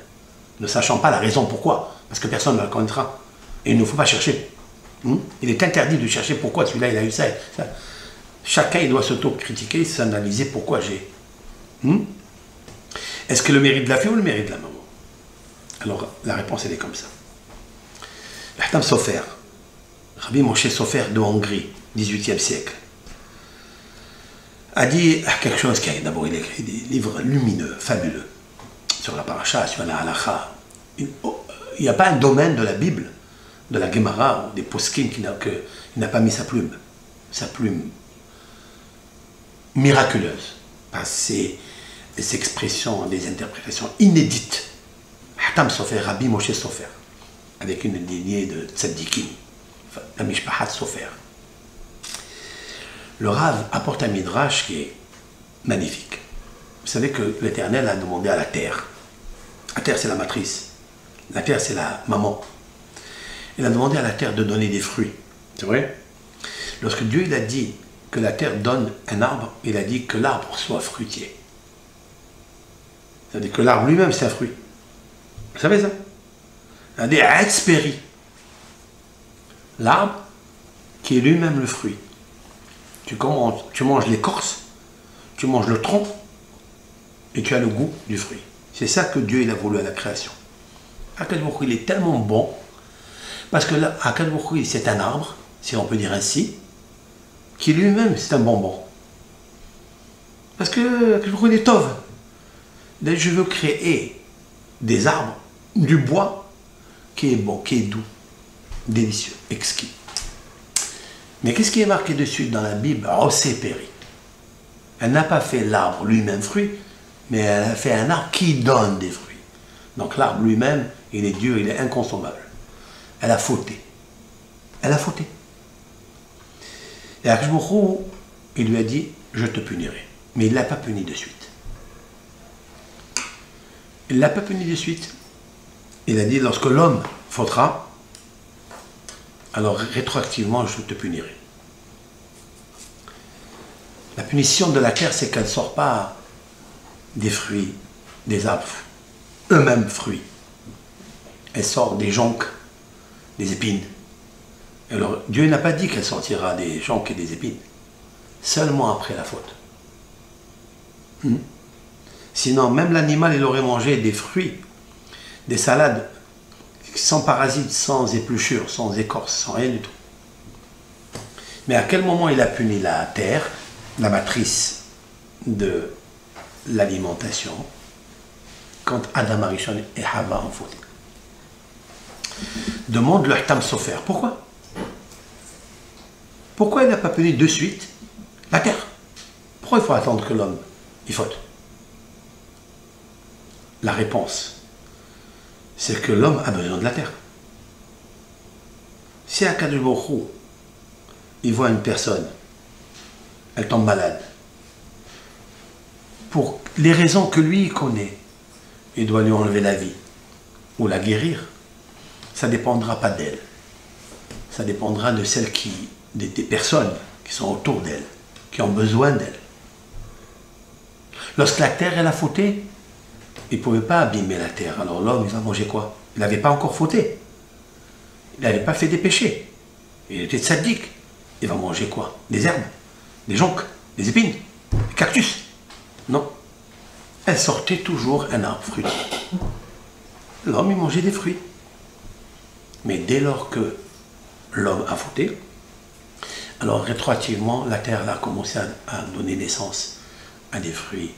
ne sachant pas la raison pourquoi, parce que personne ne la connaîtra. Et il ne faut pas chercher. Il est interdit de chercher pourquoi celui-là il a eu ça. Chacun il doit s'auto-critiquer, s'analyser pourquoi j'ai. Est-ce que le mérite de la fille ou le mérite de la maman? Alors la réponse elle est comme ça. L'Ahtam Sofer, Rabbi Moshe Sofer de Hongrie, 18e siècle, a dit quelque chose qui a d'abord il a écrit des livres lumineux, fabuleux, sur la paracha, sur la halacha. Il n'y a pas un domaine de la Bible, de la Gemara ou des poskim qui n'a pas mis sa plume miraculeuse, par ses expressions, des interprétations inédites. Ahtam Sofer, Rabbi Moshe Sofer, avec une lignée de tzaddikim, la Mishpahat Sofer. Le Rav apporte un midrash qui est magnifique. Vous savez que l'Éternel a demandé à la terre. La terre, c'est la matrice. La terre, c'est la maman. Il a demandé à la terre de donner des fruits. C'est vrai? Lorsque Dieu il a dit que la terre donne un arbre, il a dit que l'arbre soit fruitier. C'est-à-dire que l'arbre lui-même, c'est un fruit. Vous savez ça? Il a dit Atzperi. L'arbre qui est lui-même le fruit. Tu manges l'écorce, tu manges le tronc, et tu as le goût du fruit. C'est ça que Dieu il a voulu à la création. Il est tellement bon Parce que là, Akadosh Baruch Hu, c'est un arbre, si on peut dire ainsi, qui lui-même, c'est un bonbon. Parce que Akadosh Baruch Hu est tov. Je veux créer des arbres, du bois, qui est bon, qui est doux, délicieux, exquis. Mais qu'est-ce qui est marqué dessus dans la Bible? Osépéri. Elle n'a pas fait l'arbre lui-même fruit, mais elle a fait un arbre qui donne des fruits. Donc l'arbre lui-même, il est dur, il est inconsommable. Elle a fauté. Elle a fauté. Et Akadosh Baruch Hu, il lui a dit, je te punirai. Mais il ne l'a pas puni de suite. Il ne l'a pas puni de suite. Il a dit, lorsque l'homme fautera, alors rétroactivement, je te punirai. La punition de la terre, c'est qu'elle ne sort pas des fruits, des arbres, eux-mêmes fruits. Elle sort des joncs, des épines. Alors, Dieu n'a pas dit qu'elle sortira des joncs et des épines, seulement après la faute. Sinon, même l'animal, il aurait mangé des fruits, des salades, sans parasites, sans épluchures, sans écorce, sans rien du tout. Mais à quel moment il a puni la terre, la matrice de l'alimentation, quand Adam Arishon et Hava ont fauté? Demande le Hatam Sofer. Pourquoi? Pourquoi il n'a pas puni de suite la terre? Pourquoi il faut attendre que l'homme il faute? La réponse, c'est que l'homme a besoin de la terre. Si Akadosh Baruch Hu, il voit une personne, elle tombe malade, pour les raisons que lui il connaît, il doit lui enlever la vie ou la guérir, ça ne dépendra pas d'elle. Ça dépendra de celles des personnes qui sont autour d'elle, qui ont besoin d'elle. Lorsque la terre elle a fauté, il ne pouvait pas abîmer la terre. Alors l'homme, il va manger quoi? Il n'avait pas encore fauté. Il n'avait pas fait des péchés. Il était tzaddik. Il va manger quoi? Des herbes, des joncs, des épines, des cactus. Non. Elle sortait toujours un arbre fruitier. L'homme, il mangeait des fruits. Mais dès lors que l'homme a fauté, alors rétroactivement, la terre a commencé à donner naissance à des fruits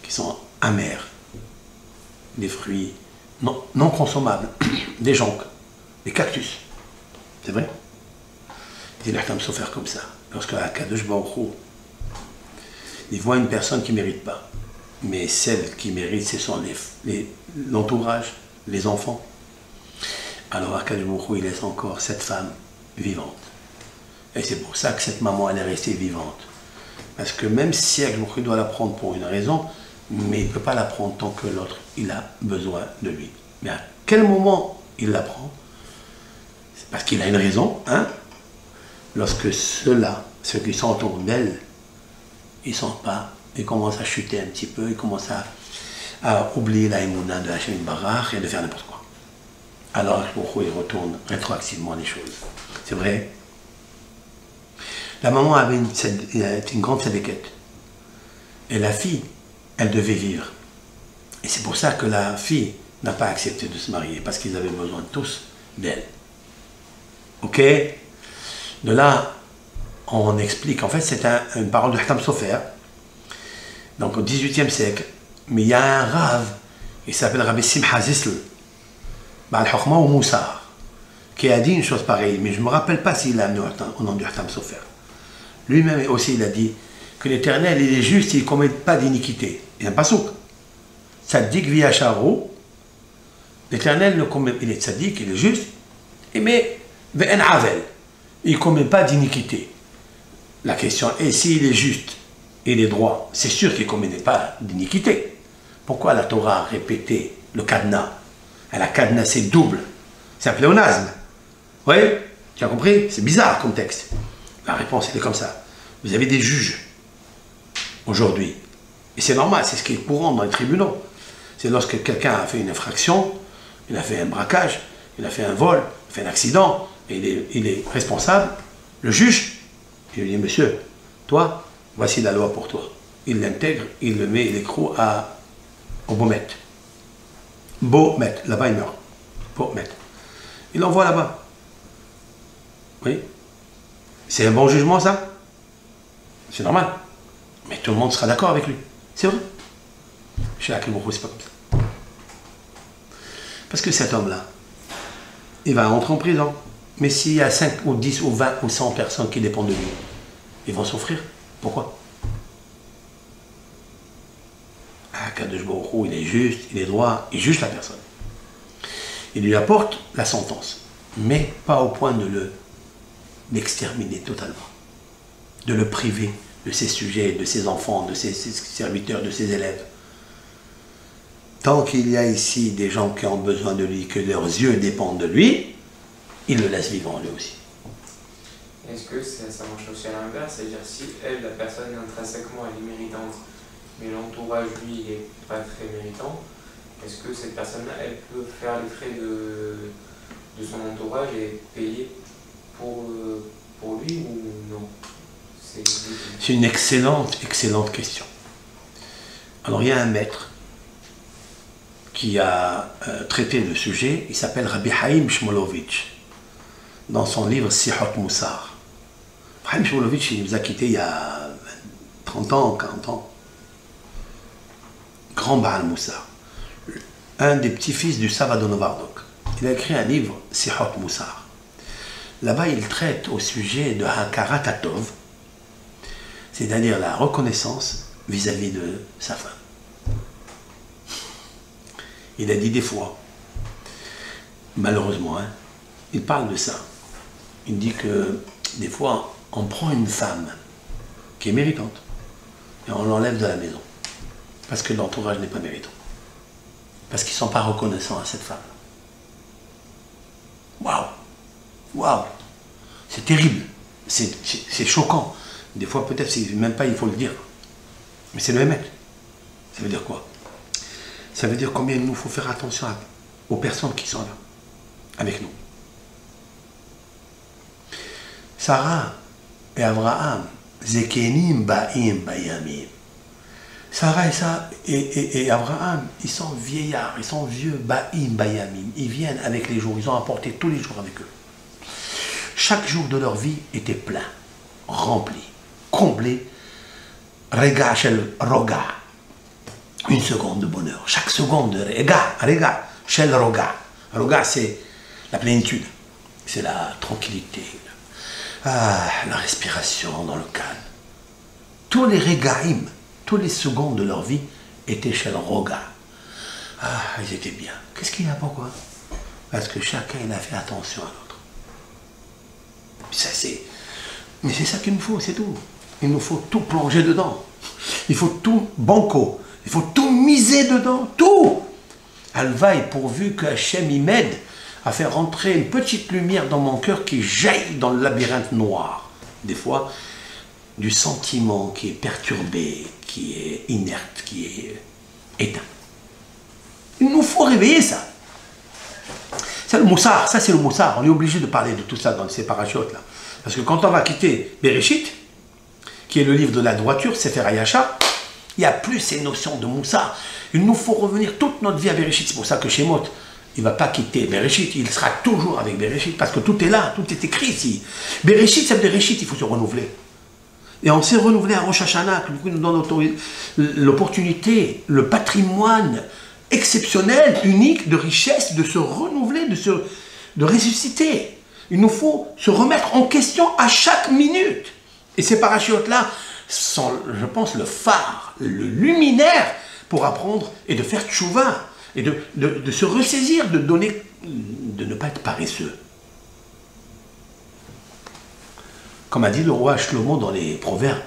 qui sont amers, des fruits non consommables, des joncs, des cactus. C'est vrai? Il a comme ça faire comme ça. Lorsque Akadosh Baruch Hu, il voit une personne qui ne mérite pas, mais celle qui mérite, ce sont l'entourage, les enfants. Alors Akadosh Baruch Hu, il laisse encore cette femme vivante. Et c'est pour ça que cette maman, elle est restée vivante. Parce que même si Akadosh Baruch Hu doit la prendre pour une raison, mais il ne peut pas la prendre tant que l'autre, il a besoin de lui. Mais à quel moment il la prend? C'est parce qu'il a une raison, hein? Lorsque ceux-là, ceux qui sont autour d'elle, ils ne sont pas, ils commencent à chuter un petit peu, ils commencent à oublier la émouna de Hachem Barach et de faire n'importe quoi. Alors, pourquoi il retourne rétroactivement les choses? C'est vrai. La maman avait une grande tzadékette. Et la fille, elle devait vivre. Et c'est pour ça que la fille n'a pas accepté de se marier, parce qu'ils avaient besoin tous d'elle. Ok? De là, on explique, en fait, c'est une parole de Hatam Sofer, donc au XVIIIe siècle, mais il y a un rave, il s'appelle Rabbi Simcha Zisl, Baal Chokhma ou Moussar, qui a dit une chose pareille, mais je ne me rappelle pas s'il l'a amené au nom du Hatam Sofer. Lui-même aussi, il a dit que l'Éternel, il est juste, il ne commet pas d'iniquité. Il y a un pasouk. Tzaddik v'yacharo, l'Éternel ne commet, il est tzaddik, il est juste, mais ve'en avel, il ne commet pas d'iniquité. La question est, s'il est juste, il est droit, c'est sûr qu'il ne commet pas d'iniquité. Pourquoi la Torah a répété le cadenas? Elle a cadenassé double. C'est un pléonasme. Oui, tu as compris? C'est bizarre comme texte. La réponse, elle est comme ça. Vous avez des juges, aujourd'hui. Et c'est normal, c'est ce qui est courant dans les tribunaux. C'est lorsque quelqu'un a fait une infraction, il a fait un braquage, il a fait un vol, il a fait un accident, et il est responsable, le juge, il lui dit, monsieur, toi, voici la loi pour toi. Il l'intègre, il le met, il écroule au Beaumet. Beaumet, là-bas il meurt. Beaumet. Il l'envoie là-bas. Oui. C'est un bon jugement, ça? C'est normal. Mais tout le monde sera d'accord avec lui. C'est vrai. Chez Akhlimourou, c'est pas comme ça. Parce que cet homme-là, il va rentrer en prison. Mais s'il y a 5 ou 10 ou 20 ou 100 personnes qui dépendent de lui, ils vont souffrir. Pourquoi? Kadosh Baruch Hu, il est juste, il est droit, il juge la personne. Il lui apporte la sentence, mais pas au point de l'exterminer totalement, de le priver de ses sujets, de ses enfants, de ses serviteurs, de ses élèves. Tant qu'il y a ici des gens qui ont besoin de lui, que leurs yeux dépendent de lui, il le laisse vivre en lui aussi. Est-ce que ça marche aussi à l'inverse? C'est-à-dire si elle, la personne intrinsèquement, elle est méritante, mais l'entourage, lui, il n'est pas très méritant, est-ce que cette personne-là, elle peut faire les frais de son entourage et payer pour lui ou non? C'est une excellente question. Alors il y a un maître qui a traité le sujet, il s'appelle Rabbi Haïm Shmulevitch, dans son livre Sihot Moussar. Haïm Shmulevitch, il nous a quittés il y a 30 ans, 40 ans. Grand Baal Moussar, un des petits-fils du Savadon Novardok. Il a écrit un livre, Sihot Moussar. Là-bas, il traite au sujet de Hakarat Hatov, c'est-à-dire la reconnaissance vis-à-vis de sa femme. Il a dit des fois, malheureusement, hein, il parle de ça. Il dit que des fois, on prend une femme qui est méritante et on l'enlève de la maison. Parce que l'entourage n'est pas méritant. Parce qu'ils ne sont pas reconnaissants à cette femme. Waouh! Waouh! C'est terrible. C'est choquant. Des fois, peut-être, même pas il faut le dire. Mais c'est le Hémet. Ça veut dire quoi? Ça veut dire combien il nous faut faire attention aux personnes qui sont là, avec nous. Sarah et Abraham, Zekenim Ba'im Bayamim. Sarah et Abraham, ils sont vieillards, ils sont vieux, Ba'im Bayamim. Ils viennent avec les jours, ils ont apporté tous les jours avec eux. Chaque jour de leur vie était plein, rempli, comblé. Rega shel roga. Une seconde de bonheur. Chaque seconde de rega shel roga. Roga, c'est la plénitude. C'est la tranquillité. La respiration dans le calme. Tous les regaim, tous les secondes de leur vie étaient shel roga. Ils étaient bien. Qu'est-ce qu'il y a? Pourquoi? Parce que chacun il a fait attention à l'autre. Mais c'est ça qu'il nous faut, c'est tout. Il nous faut tout plonger dedans. Il faut tout banco. Il faut tout miser dedans. Tout. Alvaï, pourvu que Hachem y m'aide à faire rentrer une petite lumière dans mon cœur qui jaillit dans le labyrinthe noir. Des fois, du sentiment qui est perturbé, qui est inerte, qui est éteint. Il nous faut réveiller ça. C'est le moussard, ça c'est le moussard. On est obligé de parler de tout ça dans ces parachutes là. Parce que quand on va quitter Bereshit, qui est le livre de la droiture, Sefer Hayashar, il n'y a plus ces notions de moussard. Il nous faut revenir toute notre vie à Bereshit. C'est pour ça que Shemot, il ne va pas quitter Bereshit, il sera toujours avec Bereshit, parce que tout est là, tout est écrit ici. Bereshit, c'est Bereshit, il faut se renouveler. Et on s'est renouvelé à Rosh Hashanah, qui nous donne l'opportunité, le patrimoine exceptionnel, unique, de richesse, de se renouveler, de ressusciter. Il nous faut se remettre en question à chaque minute. Et ces parachutes-là sont, je pense, le phare, le luminaire pour apprendre et de faire tchouva, et de se ressaisir, de donner, de ne pas être paresseux. Comme a dit le roi Shlomo dans les Proverbes,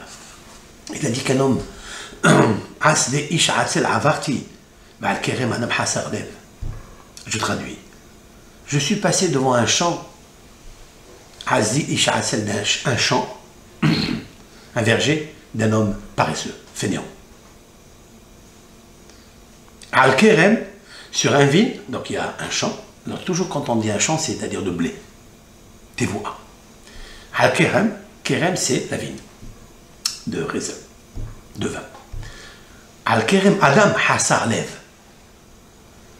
il a dit qu'un homme, je traduis, je suis passé devant un champ, un champ, un verger d'un homme paresseux, fainéant. Al-Kerem, sur un vin, donc il y a un champ, alors toujours quand on dit un champ, c'est-à-dire de blé, Tevoa. Al-Kerem, Kerem c'est la vigne, de raisin, de vin. Al-Kerem, Adam Hassar Lev,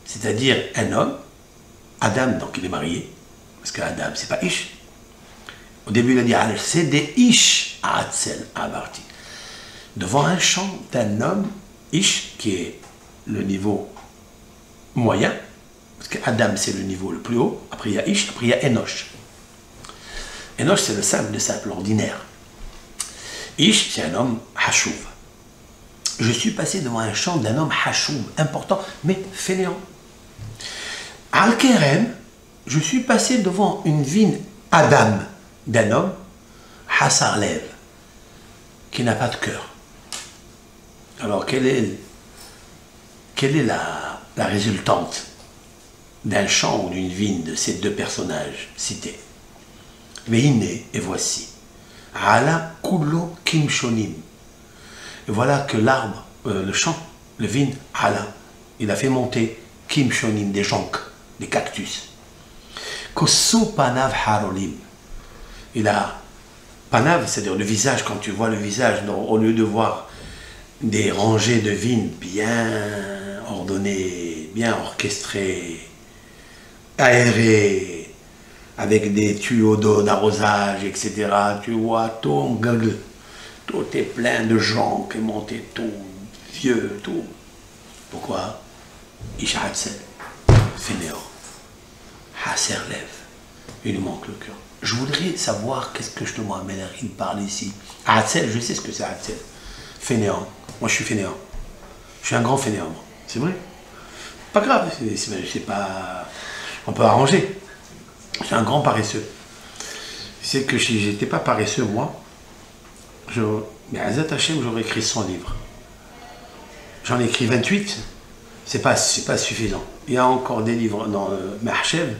c'est-à-dire un homme, Adam, donc il est marié, parce qu'Adam c'est pas Ish, Au début, il a dit Alesh, c'est des Ish Atzel Abarti. Devant un champ d'un homme, Ish, qui est le niveau moyen, parce qu'Adam, c'est le niveau le plus haut, après il y a Ish, après il y a Enoch. Enoch, c'est le simple, l'ordinaire. Ish, c'est un homme Hachouv. Je suis passé devant un champ d'un homme Hachouv, important, mais fainéant. Al-Kerem, je suis passé devant une vigne Adam d'un homme Hassarlev, qui n'a pas de cœur. Alors, quelle est la résultante d'un champ ou d'une vigne de ces deux personnages cités? Veine, et voici. Ala Kulo Kimshonim. Et voilà que l'arbre, le champ, le vigne, Ala, il a fait monter Kimshonim, des joncs, des cactus. Kosu Panav Harolim. Il a, Panav, c'est-à-dire le visage, quand tu vois le visage, au lieu de voir des rangées de vignes bien ordonnées, bien orchestrées, aérées, avec des tuyaux d'eau d'arrosage, etc. Tu vois tout, tout est plein de joncs qui montent, tout vieux, tout. Pourquoi? Ishahatsel, fainéant, Hasserlev, il lui manque le cœur. Je voudrais savoir qu'est-ce que je te m'amène à parler ici. Hatzel, je sais ce que c'est Hatzel. Fainéant. Moi, je suis fainéant. Je suis un grand fainéant, moi. C'est vrai. Pas grave, c'est pas... On peut arranger. Je suis un grand paresseux. C'est que si j'étais pas paresseux, moi, mais à Zat Hashem, j'aurais écrit 100 livres. J'en ai écrit 28. C'est pas suffisant. Il y a encore des livres dans Mahchev,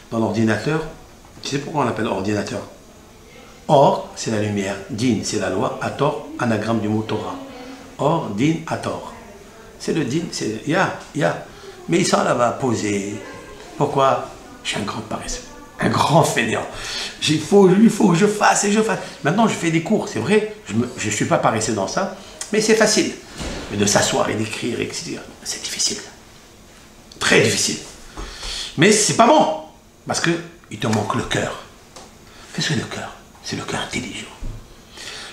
dans l'ordinateur. Tu sais pourquoi on l'appelle ordinateur? Or, c'est la lumière. Din, c'est la loi. Ator, anagramme du mot Torah. Or, din, ator. C'est le din, c'est ya. Mais ils sont là-bas posés. Pourquoi? Je suis un grand paresseux. Un grand fainéant. Il faut que je fasse et je fasse. Maintenant, je fais des cours, c'est vrai. Je ne suis pas paresseux dans ça. Mais c'est facile. Mais de s'asseoir et d'écrire, etc., c'est difficile. Très difficile. Mais c'est pas bon. Parce qu'il te manque le cœur. Qu'est-ce que le cœur? C'est le cœur intelligent.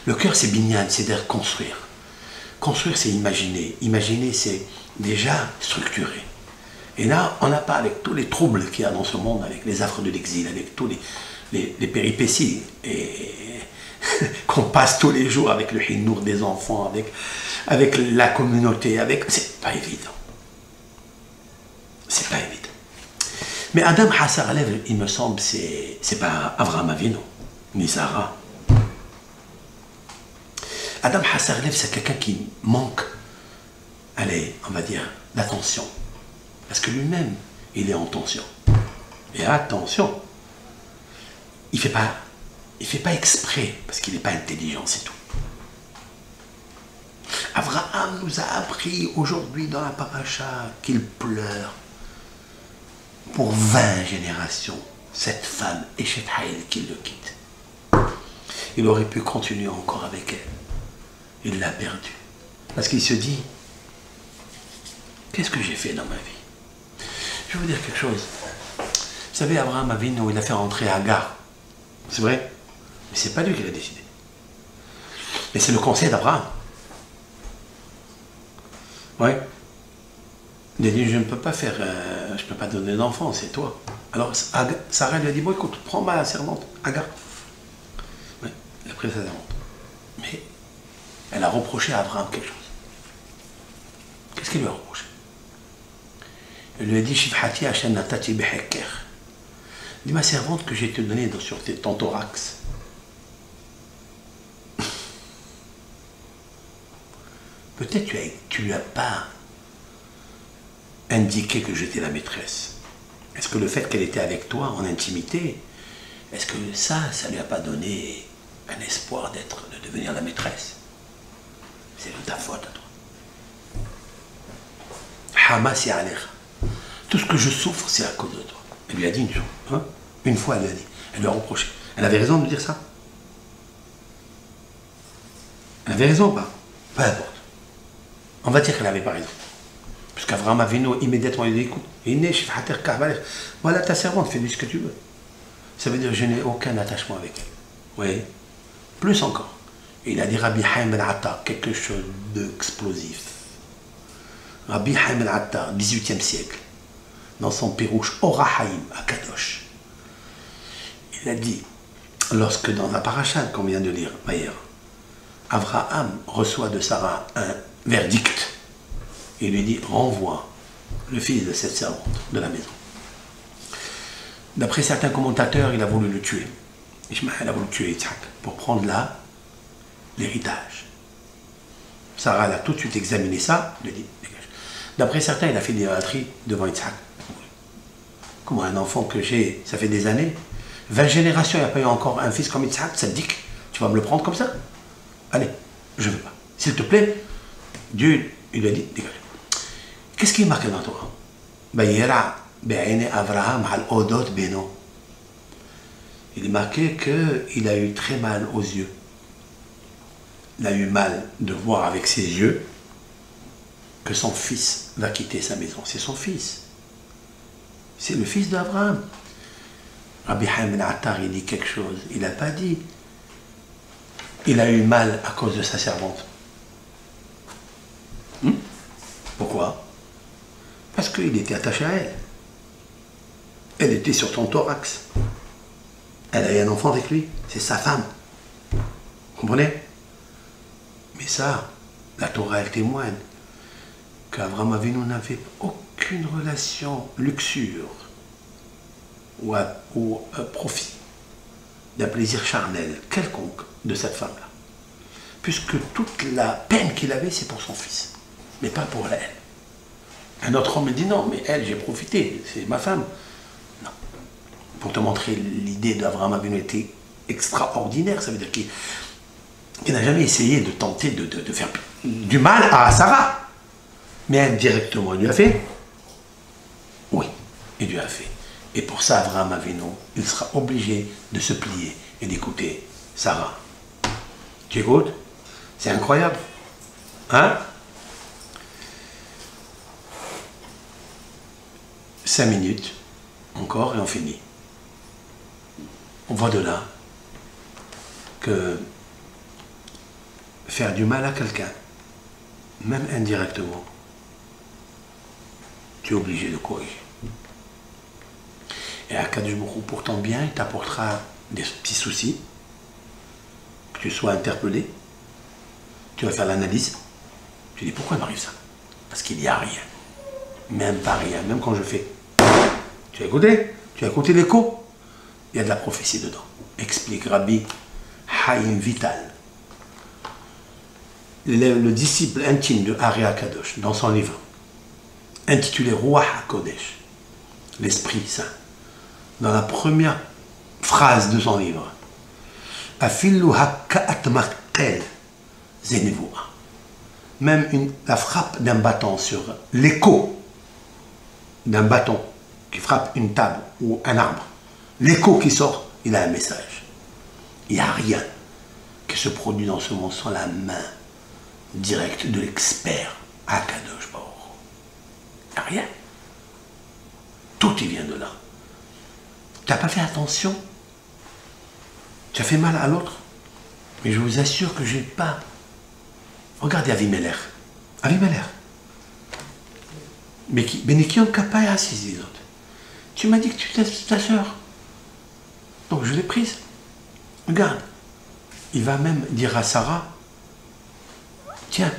Le cœur, c'est binyan, c'est-à-dire construire. Construire, c'est imaginer. Imaginer, c'est déjà structurer. Et là, on n'a pas, avec tous les troubles qu'il y a dans ce monde, avec les affres de l'exil, avec tous les péripéties qu'on passe tous les jours avec le hinour des enfants, avec la communauté, c'est pas évident. C'est pas évident. Mais Adam Hassarlev, il me semble, c'est pas Avraham Avinu, ni Sarah. Adam Hassarlev, c'est quelqu'un qui manque, allez, on va dire, d'attention. Parce que lui-même, il est en tension. Et attention, il fait pas exprès, parce qu'il n'est pas intelligent, c'est tout. Abraham nous a appris aujourd'hui dans la paracha qu'il pleure pour 20 générations, cette femme, Eshet Haïl, qui le quitte. Il aurait pu continuer encore avec elle. Il l'a perdu. Parce qu'il se dit, qu'est-ce que j'ai fait dans ma vie? Je vais vous dire quelque chose. Vous savez, Abraham Avinu, il a fait rentrer Agar. C'est vrai? Mais c'est pas lui qui l'a décidé. Mais c'est le conseil d'Abraham. Oui. Il a dit, je ne peux pas faire, je ne peux pas donner d'enfant, c'est toi. Alors Sarah lui a dit, bon écoute, prends ma servante, Agar. Oui, il a pris sa servante. Mais elle a reproché à Abraham quelque chose. Qu'est-ce qu'il lui a reproché? Elle lui a dit, Shifhati Hashem natati beheker. Dis ma servante que j'ai te donnée sur ton thorax. Peut-être tu lui as pas indiqué que j'étais la maîtresse. Est-ce que le fait qu'elle était avec toi en intimité, est-ce que ça lui a pas donné un espoir de devenir la maîtresse? C'est de ta faute à toi. Hamas Ya'alech. Tout ce que je souffre, c'est à cause de toi. Elle lui a dit une chose. Hein? Une fois, elle lui a dit. Elle lui a reproché. Elle avait raison de dire ça? Elle avait raison ou pas? Peu importe. On va dire qu'elle n'avait pas raison. Puisqu'Avraham Avinu, immédiatement, il dit, écoute, voilà ta servante, fais-lui ce que tu veux. Ça veut dire que je n'ai aucun attachement avec elle. Oui, plus encore. Il a dit Rabbi Haim ben Atta, quelque chose d'explosif. Rabbi Haim ben Atta, 18e siècle, dans son Pirouche Ora Haim à Kadosh, il a dit, lorsque dans la paracha qu'on vient de lire, Maïr, Abraham reçoit de Sarah un verdict, il lui dit renvoie le fils de cette servante de la maison. D'après certains commentateurs, il a voulu le tuer. Ishmaël a voulu tuer Yitzhak pour prendre là l'héritage. Sarah a tout de suite examiné ça, il a dit dégage. D'après certains, il a fait l'idolâtrie devant Yitzhak. Comment un enfant que j'ai, ça fait des années, 20 générations, il n'y a pas eu encore un fils comme Yitzhak, ça te dit que tu vas me le prendre comme ça? Allez, je ne veux pas. S'il te plaît, Dieu, il lui a dit dégage. Qu'est-ce qui est marqué dans toi? Il est marqué qu'il a eu très mal aux yeux. Il a eu mal de voir avec ses yeux que son fils va quitter sa maison. C'est son fils. C'est le fils d'Abraham. Rabbi Haim ben Attar, il dit quelque chose. Il n'a pas dit. Il a eu mal à cause de sa servante. Pourquoi? Parce qu'il était attaché à elle. Elle était sur son thorax. Elle a eu un enfant avec lui. C'est sa femme. Vous comprenez? Mais ça, la Torah, elle témoigne qu'Abraham Avinu n'avait aucune relation luxure ou profit d'un plaisir charnel quelconque de cette femme-là. Puisque toute la peine qu'il avait, c'est pour son fils, mais pas pour elle. Un autre homme me dit non, mais elle, j'ai profité, c'est ma femme. Non. Pour te montrer l'idée d'Abraham Avinu était extraordinaire, ça veut dire qu'il n'a jamais essayé de tenter de faire du mal à Sarah. Mais indirectement, il lui a fait. Oui, il lui a fait. Et pour ça, Abraham Avinu, il sera obligé de se plier et d'écouter Sarah. Tu écoutes? C'est incroyable. Hein? 5 minutes, encore, et on finit. On voit de là que faire du mal à quelqu'un, même indirectement, tu es obligé de corriger. Et Akadosh Baruch Hu, pour ton bien, il t'apportera des petits soucis, que tu sois interpellé, tu vas faire l'analyse, tu dis pourquoi il m'arrive ça? Parce qu'il n'y a rien, même pas rien, même quand je fais. Tu as écouté? Tu as écouté l'écho? Il y a de la prophétie dedans. Explique Rabbi Haim Vital, le disciple intime de Ari Akadosh, dans son livre, intitulé Ruach HaKodesh, l'Esprit Saint. Dans la première phrase de son livre, Afilu haka'at maqel zenevoua. Même la frappe d'un bâton sur l'écho d'un bâton qui frappe une table ou un arbre, l'écho qui sort, il a un message. Il n'y a rien qui se produit dans ce monde sans la main directe de l'expert Akadosh Baruch Hu. Il n'y a rien. Tout y vient de là. Tu n'as pas fait attention. Tu as fait mal à l'autre. Mais je vous assure que je n'ai pas. Regardez Avimelech. Avimelech. Mais qui ont capé à ces autres. Tu m'as dit que tu étais ta soeur. Donc je l'ai prise. Regarde. Il va même dire à Sarah, tiens,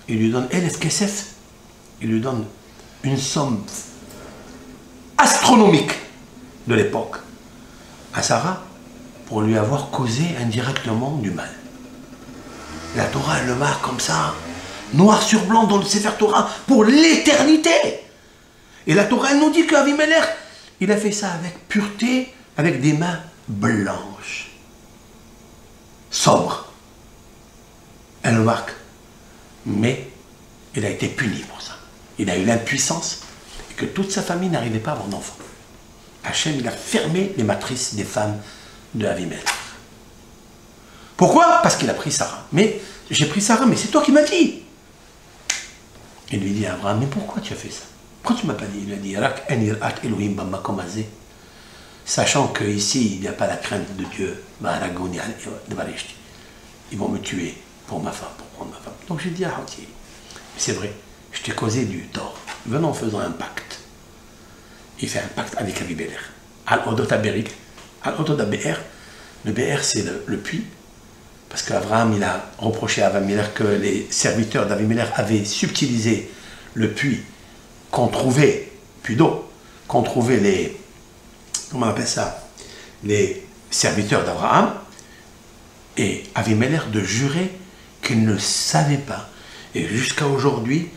il lui donne Elef Kesef. Il lui donne une somme astronomique de l'époque à Sarah pour lui avoir causé indirectement du mal. La Torah, elle le marque comme ça, noir sur blanc dans le Sefer Torah, pour l'éternité. Et la Torah, elle nous dit qu'Avimelech, il a fait ça avec pureté, avec des mains blanches, sobres. Elle le marque. Mais il a été puni pour ça. Il a eu l'impuissance et que toute sa famille n'arrivait pas à avoir d'enfant. Hachem, il a fermé les matrices des femmes de Avimelech. Pourquoi? Parce qu'il a pris Sarah. Mais j'ai pris Sarah, mais c'est toi qui m'as dit. Il lui dit à Abraham, mais pourquoi tu as fait ça? Pourquoi tu ne m'as pas dit? Il lui a dit, Rak en irat Elohim bamakom hazeh. sachant qu'ici, il n'y a pas la crainte de Dieu. Ils vont me tuer pour ma femme, pour prendre ma femme. Donc j'ai dit à Hatier, c'est vrai, je t'ai causé du tort. Venons, faisons un pacte. Il fait un pacte avec Abimelech. Le Be'er, c'est le puits. Parce qu'Abraham, il a reproché à Abimelech que les serviteurs d'Abimelech avaient subtilisé le puits qu'on trouvait, puits d'eau, qu'on trouvait les, comment on appelle ça, les serviteurs d'Abraham, et Abimelech de jurer qu'il ne savait pas. Et jusqu'à aujourd'hui,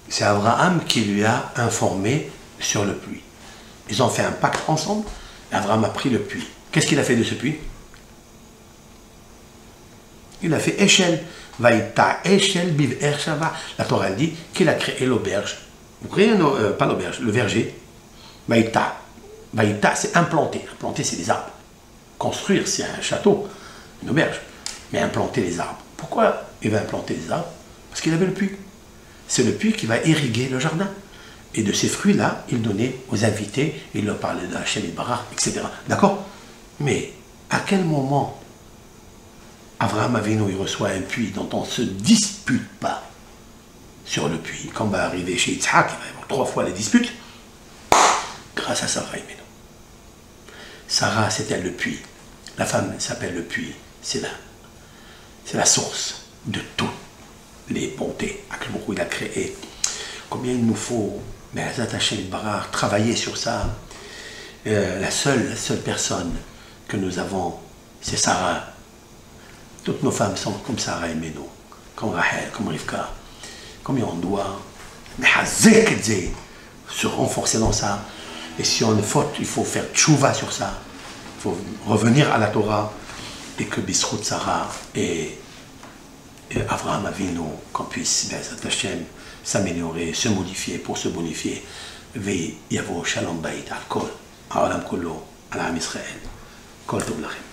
c'est Abraham qui lui a informé sur le puits. Ils ont fait un pacte ensemble, et Abraham a pris le puits. Qu'est-ce qu'il a fait de ce puits? Il a fait échelle. Vaïta échelle, biv ershava. La Torah dit qu'il a créé l'auberge. Vous créez pas l'auberge, le verger. Vaïta. Vaïta, c'est implanter. Implanter, c'est les arbres. Construire, c'est un château, une auberge. Mais implanter les arbres. Pourquoi il va implanter les arbres? Parce qu'il avait le puits. C'est le puits qui va irriguer le jardin. Et de ces fruits-là, il donnait aux invités, il leur parlait d'Hachem et Barach, etc. D'accord? Mais à quel moment Abraham Avinu, il reçoit un puits dont on ne se dispute pas sur le puits? Quand va arriver chez Yitzhak, il va y avoir 3 fois les disputes, grâce à Sarah Imenu. Sarah, c'est elle le puits. La femme s'appelle le puits. C'est la source de toutes les bontés. Il a créé. Combien il nous faut, mais travailler sur ça. La seule personne que nous avons, c'est Sarah. Toutes nos femmes sont comme Sarah et Méno, comme Rachel, comme Rivka. Combien on doit se renforcer dans ça. Et si on est faute, il faut faire tchouva sur ça. Il faut revenir à la Torah. Et que Bisrout Sarah et Abraham Avinu, qu'on puisse s'améliorer, se modifier pour se bonifier. Ve yavo shalom bayit al kol, ha'olam kullo, al am Israël. Kol tov lachem.